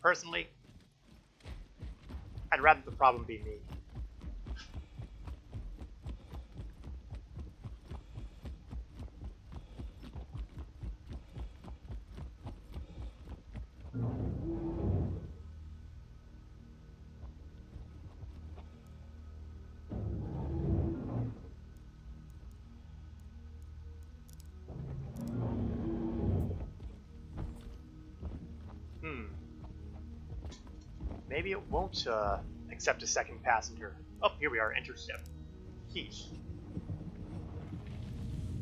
Personally, I'd rather the problem be me. Maybe it won't accept a second passenger. Oh, here we are, enter ship. Sheesh.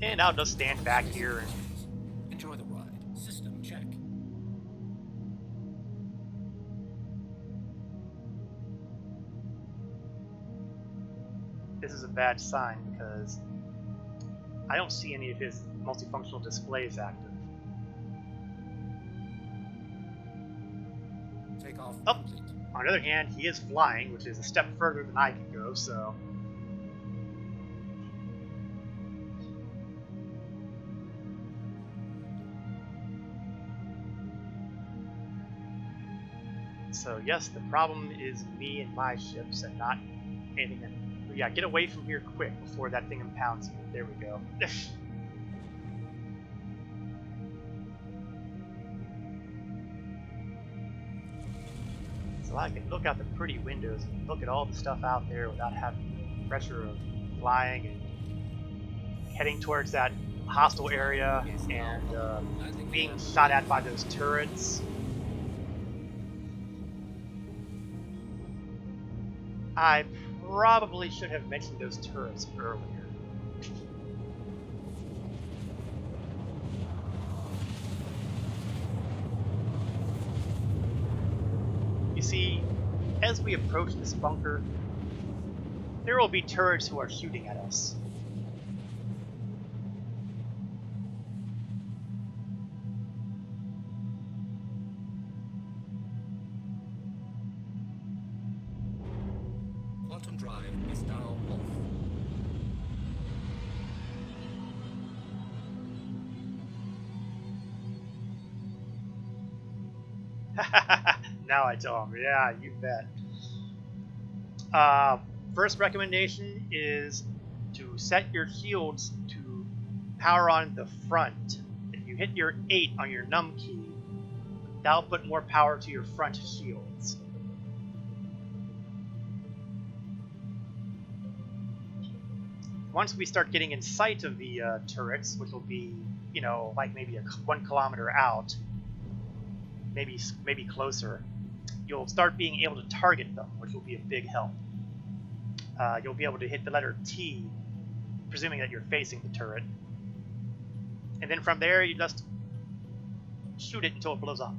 And I'll just stand back here and... Enjoy the ride. System check. This is a bad sign because I don't see any of his multifunctional displays active. Takeoff Oh. complete. On the other hand, he is flying, which is a step further than I can go, so... So yes, the problem is me and my ships and not anything that... Yeah, get away from here quick before that thing impounds you. There we go. So I can look out the pretty windows and look at all the stuff out there without having the pressure of flying and heading towards that hostile area and being shot at by those turrets. I probably should have mentioned those turrets earlier. You see, as we approach this bunker, there will be turrets who are shooting at us. Quantum drive is now off. Now I tell them, yeah, you bet. First recommendation is to set your shields to power on the front. If you hit your 8 on your num key, that'll put more power to your front shields. Once we start getting in sight of the turrets, which will be, you know, like maybe 1 kilometer out, maybe closer, you'll start being able to target them, which will be a big help. You'll be able to hit the letter T, presuming that you're facing the turret. And then from there, you just shoot it until it blows up.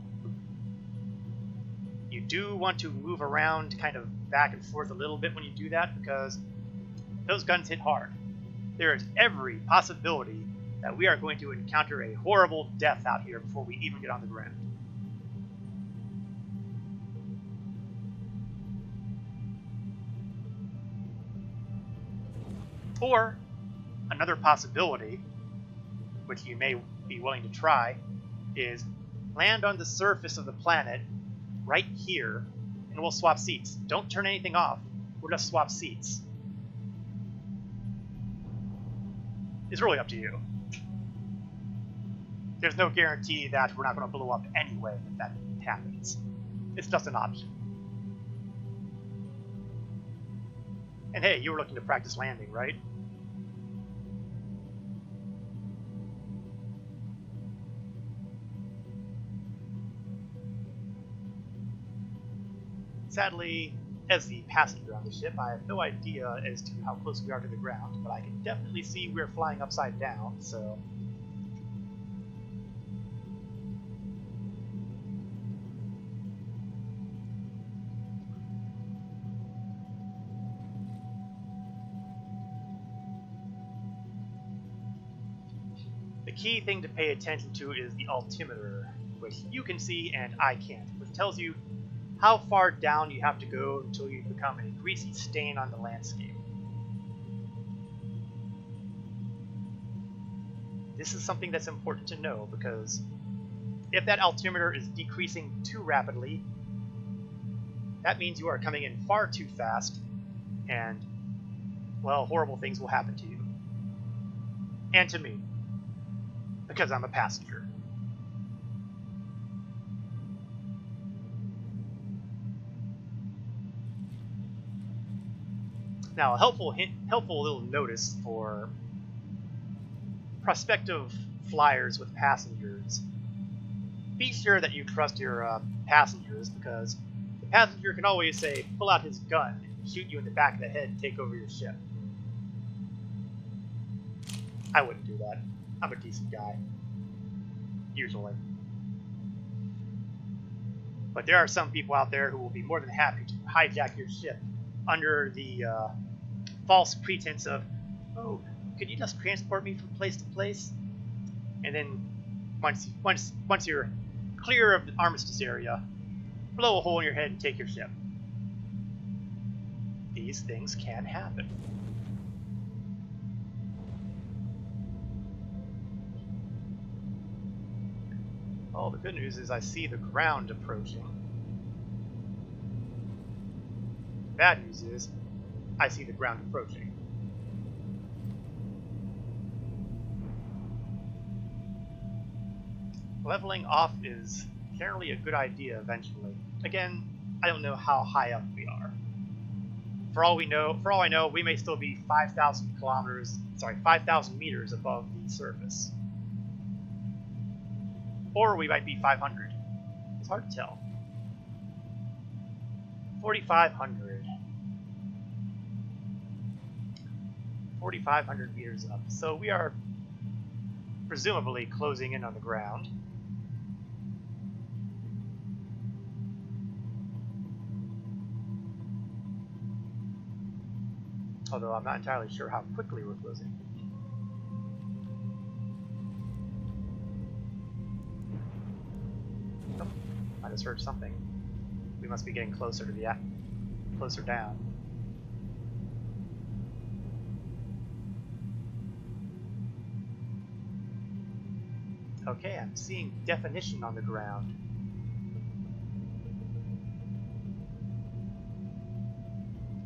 You do want to move around kind of back and forth a little bit when you do that, because those guns hit hard. There is every possibility that we are going to encounter a horrible death out here before we even get on the ground. Or, another possibility, which you may be willing to try, is land on the surface of the planet, right here, and we'll swap seats. Don't turn anything off, we'll just swap seats. It's really up to you. There's no guarantee that we're not going to blow up anyway if that happens. It's just an option. And hey, you were looking to practice landing, right? Sadly, as the passenger on the ship, I have no idea as to how close we are to the ground, but I can definitely see we're flying upside down, so... The key thing to pay attention to is the altimeter, which you can see and I can't, which tells you how far down you have to go until you become a greasy stain on the landscape. This is something that's important to know, because if that altimeter is decreasing too rapidly, that means you are coming in far too fast, and, well, horrible things will happen to you. And to me, because I'm a passenger. Now, a helpful little notice for prospective flyers with passengers: be sure that you trust your passengers, because the passenger can always say, pull out his gun and shoot you in the back of the head and take over your ship. I wouldn't do that. I'm a decent guy. Usually. But there are some people out there who will be more than happy to hijack your ship under the false pretense of, oh, could you just transport me from place to place? And then once you're clear of the armistice area, blow a hole in your head and take your ship. These things can happen. Oh, the good news is I see the ground approaching. The bad news is I see the ground approaching. Leveling off is generally a good idea eventually. Again, I don't know how high up we are. For all I know, we may still be 5,000 meters above the surface. Or we might be 500. It's hard to tell. 4,500. 4,500 meters up. So we are presumably closing in on the ground. Although I'm not entirely sure how quickly we're closing. Oh, I just heard something. We must be getting closer to the closer down. Okay, I'm seeing definition on the ground.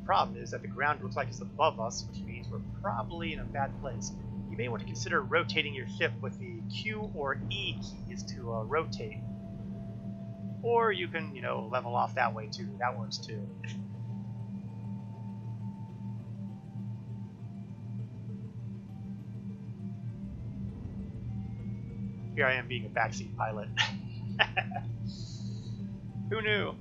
The problem is that the ground looks like it's above us, which means we're probably in a bad place. You may want to consider rotating your ship with the Q or E keys to rotate. Or you can, level off that way too. That works too. Here I am being a backseat pilot. Who knew?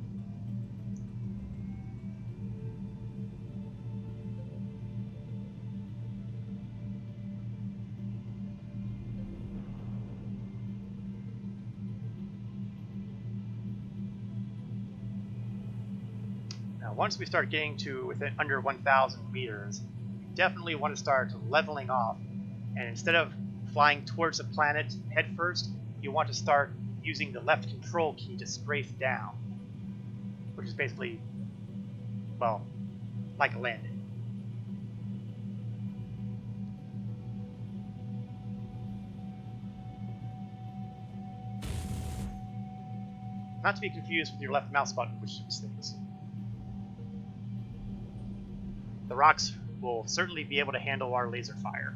Now, once we start getting to within under 1,000 meters, you definitely want to start leveling off. And instead of flying towards the planet head first, you want to start using the left control key to strafe down, which is basically, well, like a landing. Not to be confused with your left mouse button, which shoots things. The rocks will certainly be able to handle our laser fire.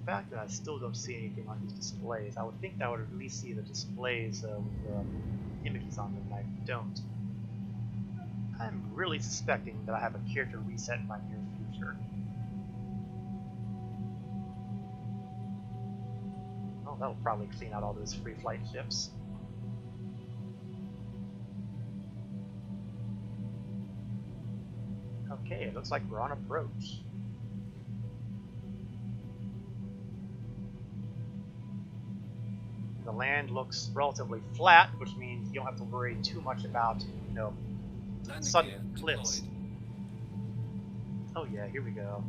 The fact that I still don't see anything on these displays, I would think that I would at least see the displays with the images on them, and I don't. I'm really suspecting that I have a character reset in my near future. Oh, that'll probably clean out all those free flight ships. Okay, it looks like we're on approach. The land looks relatively flat, which means you don't have to worry too much about, sudden cliffs. Oh yeah, here we go.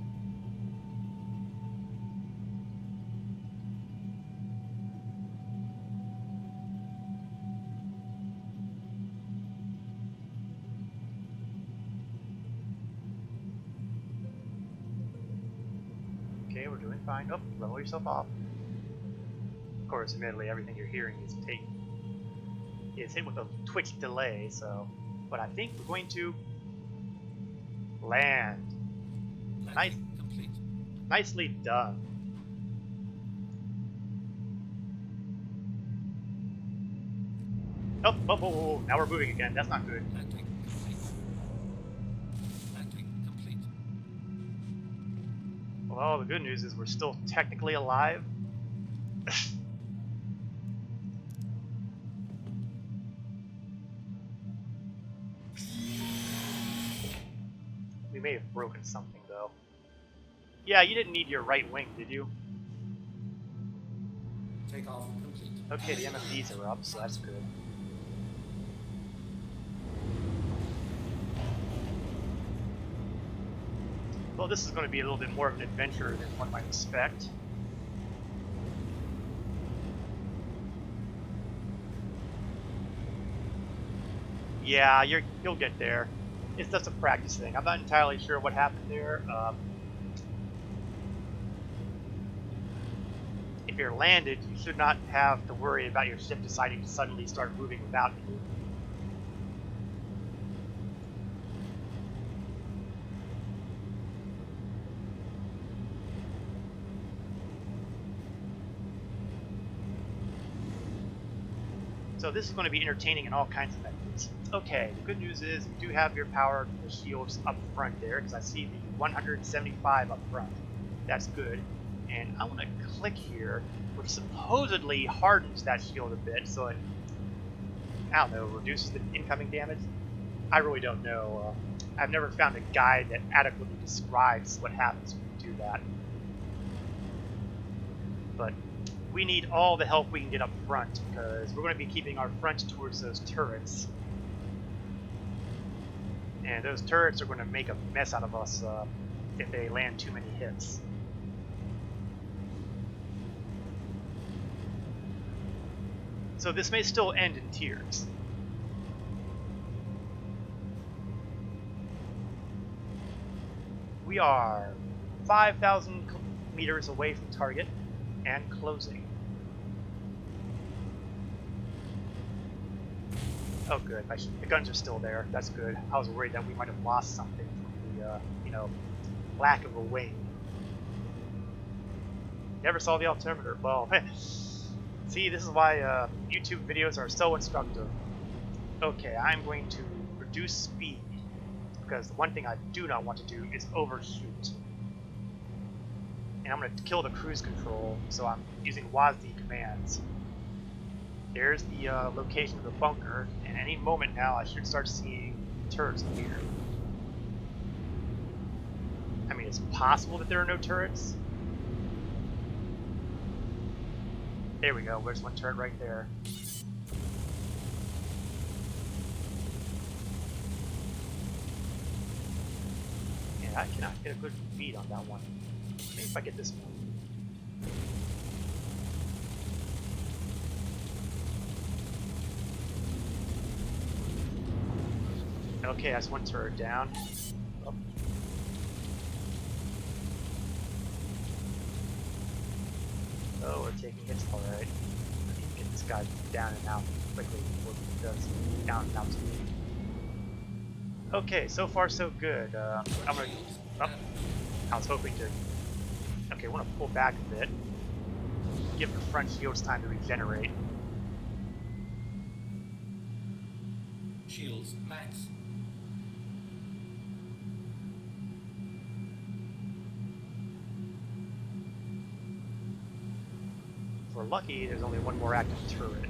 Okay, we're doing fine. Oh, level yourself off. Of course, admittedly, everything you're hearing is hit with a twitch delay, so... But I think we're going to land. Nice, Complete. nicely done. Oh, now we're moving again. That's not good. Landing complete. Landing complete. Well, the good news is we're still technically alive. We may have broken something, though. Yeah, you didn't need your right wing, did you? Takeoff complete. Okay, the MFDs are up, so that's good. Well, this is going to be a little bit more of an adventure than one might expect. Yeah, you'll get there. It's just a practice thing. I'm not entirely sure what happened there. If you're landed, you should not have to worry about your ship deciding to suddenly start moving without you. So this is going to be entertaining in all kinds of methods. Okay, the good news is you do have your power shields up front there, because I see the 175 up front. That's good. And I want to click here, which supposedly hardens that shield a bit, so it, I don't know, reduces the incoming damage. I really don't know. I've never found a guide that adequately describes what happens when you do that. but we need all the help we can get up front because we're going to be keeping our front towards those turrets. And those turrets are going to make a mess out of us if they land too many hits. So this may still end in tears. We are 5,000 meters away from target and closing. Oh, good. The guns are still there. That's good. I was worried that we might have lost something from the, lack of a wing. Never saw the altimeter. Well, see, this is why YouTube videos are so instructive. Okay, I'm going to reduce speed because the one thing I do not want to do is overshoot. And I'm going to kill the cruise control, so I'm using WASD commands. There's the location of the bunker, and any moment now I should start seeing turrets appear. I mean, it's possible that there are no turrets. There we go, there's one turret right there. And I cannot get a good bead on that one. Maybe if I get this one. Okay, that's one turret down. Oh. Oh, we're taking hits alright. I need to get this guy down and out quickly before he does down and out to me. Okay, so far so good. I'm gonna. Oh, I was hoping to. Okay, I want to pull back a bit. Give the front shields time to regenerate. Shields max. If we're lucky, there's only one more active turret.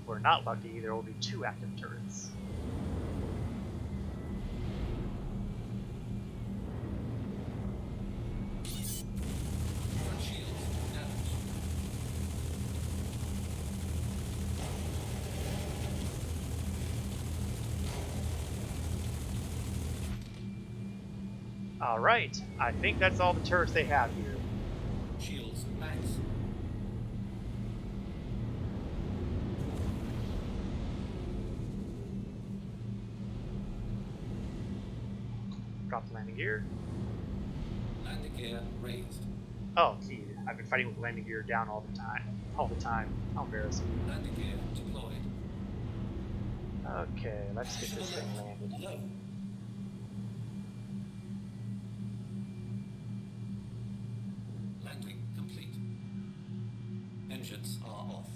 If we're not lucky, there will be 2 active turrets. Front shields damaged. Alright, I think that's all the turrets they have here. Shields max. Drop the landing gear. Landing gear raised. Oh, gee, I've been fighting with landing gear down all the time. How embarrassing. Landing gear deployed. Okay, let's get this thing landed. Low. Landing complete. Engines are off.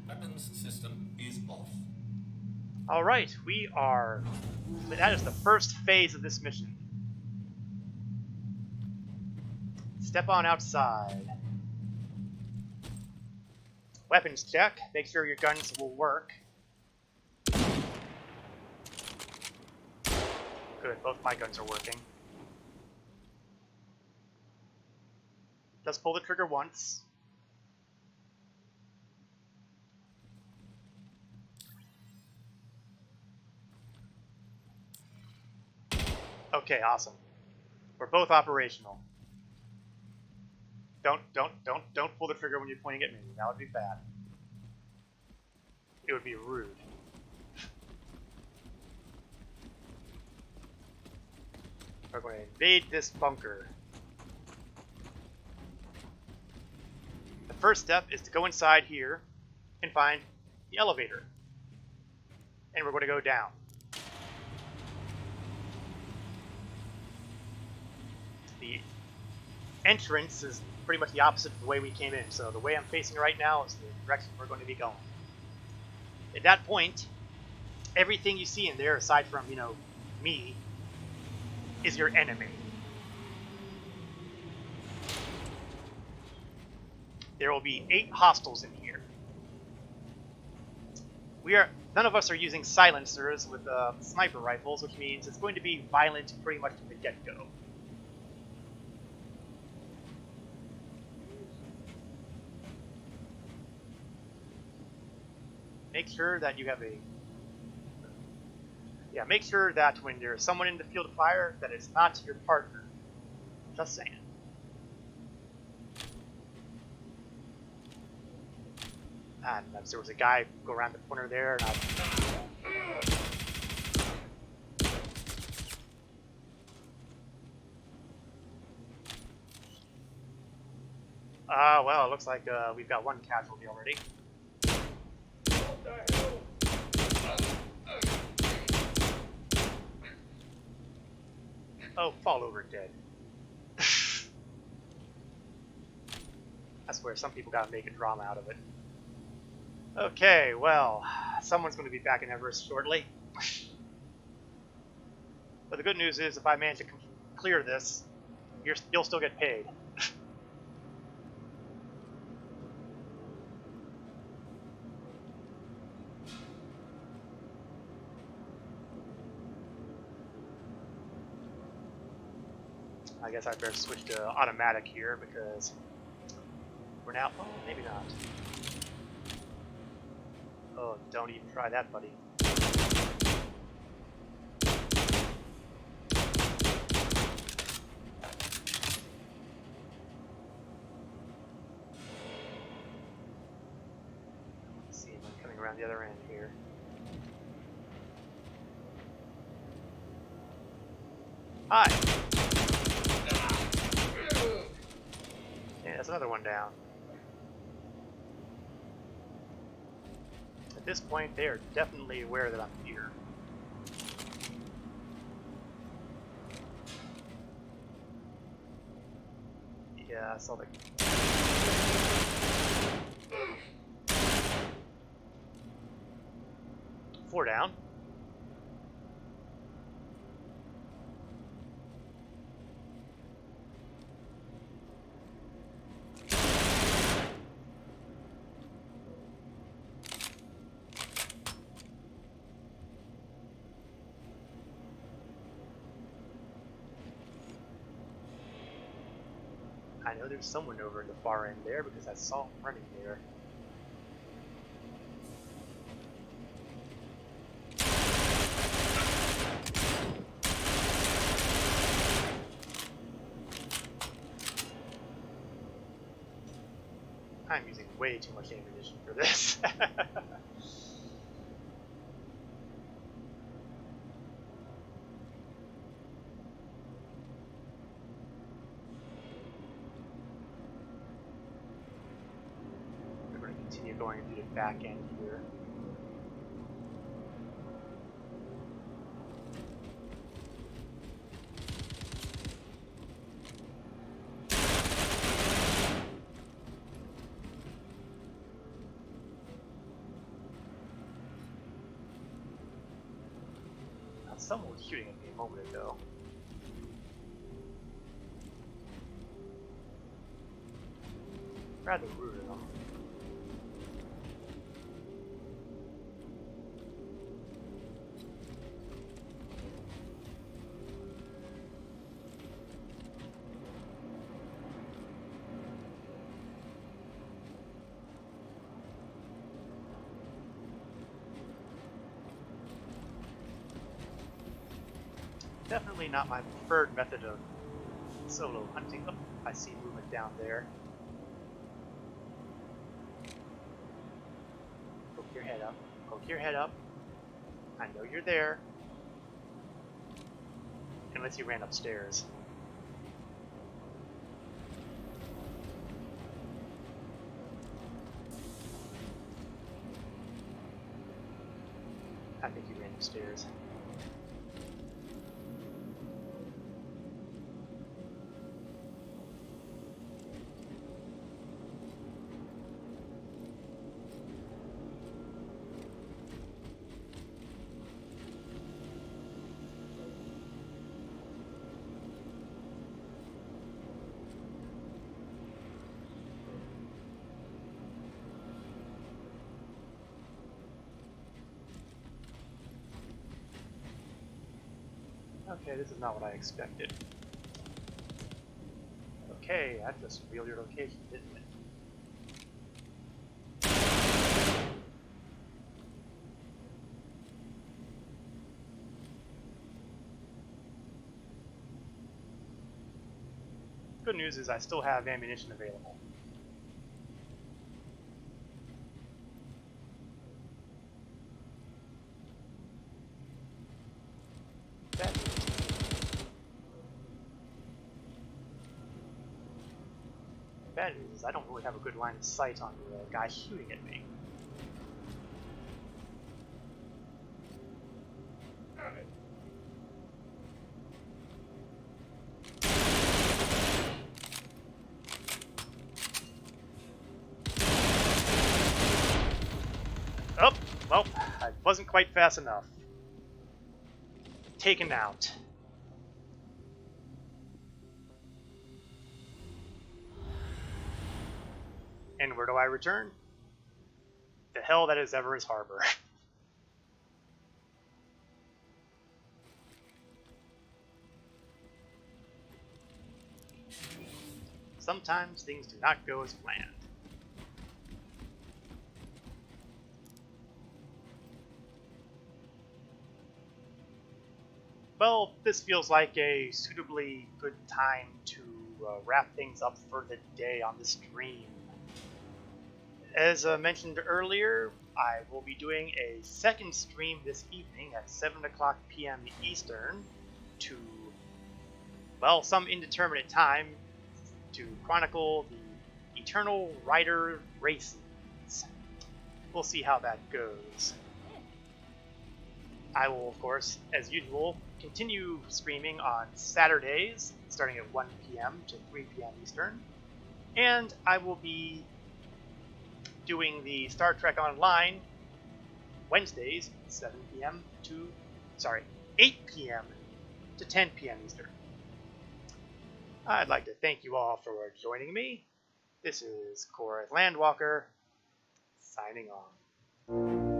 Weapons system is off. Alright, we are... That is the first phase of this mission. Step on outside. Weapons check. Make sure your guns will work. Good, both my guns are working. Just pull the trigger once. Okay, awesome. We're both operational. Don't pull the trigger when you're pointing at me. That would be bad. It would be rude. We're going to invade this bunker. The first step is to go inside here and find the elevator. And we're going to go down. The entrance is pretty much the opposite of the way we came in. So the way I'm facing right now is the direction we're going to be going. At that point, everything you see in there, aside from, me, is your enemy. There will be 8 hostiles in here. None of us are using silencers with sniper rifles, which means it's going to be violent pretty much from the get-go. Make sure that you have a... Yeah, make sure that when there's someone in the field of fire, that it's not your partner. Just saying. And there was a guy go around the corner there, and well, it looks like we've got one casualty already. Oh, fall over dead. That's where some people gotta make a drama out of it. Okay, well, someone's going to be back in Everest shortly. But the good news is, if I manage to clear this, you'll still get paid. I guess I better switch to automatic here because we're now... Oh, maybe not. Oh, don't even try that, buddy. Let's see if I'm coming around the other end here. Hi! Yeah, that's another one down. At this point, they are definitely aware that I'm here. Yeah, I saw the... 4 down. I know there's someone over in the far end there because I saw him running there. I'm using way too much ammunition for this. We're going to continue going through the back end here. Someone was shooting at me a moment ago. Rather rude of them. Definitely not my preferred method of solo hunting. Oh, I see movement down there. Poke your head up. Poke your head up. I know you're there. Unless you ran upstairs. I think you ran upstairs. Okay, this is not what I expected. Okay, that just revealed your location, didn't it? Good news is I still have ammunition available. Bad news is I don't really have a good line of sight on the guy shooting at me. Oh, well, I wasn't quite fast enough. Taken out. And where do I return? The hell that is Everest Harbor. Sometimes things do not go as planned. Well, this feels like a suitably good time to wrap things up for the day on the stream. As mentioned earlier, I will be doing a second stream this evening at 7 o'clock p.m. Eastern to, well, some indeterminate time to chronicle the Eternal Rider races. We'll see how that goes. I will, of course, as usual, continue streaming on Saturdays, starting at 1 p.m. to 3 p.m. Eastern, and I will be doing the Star Trek Online Wednesdays, 7 p.m. to, 8 p.m. to 10 p.m. Eastern. I'd like to thank you all for joining me. This is Korath Landwalker, signing on.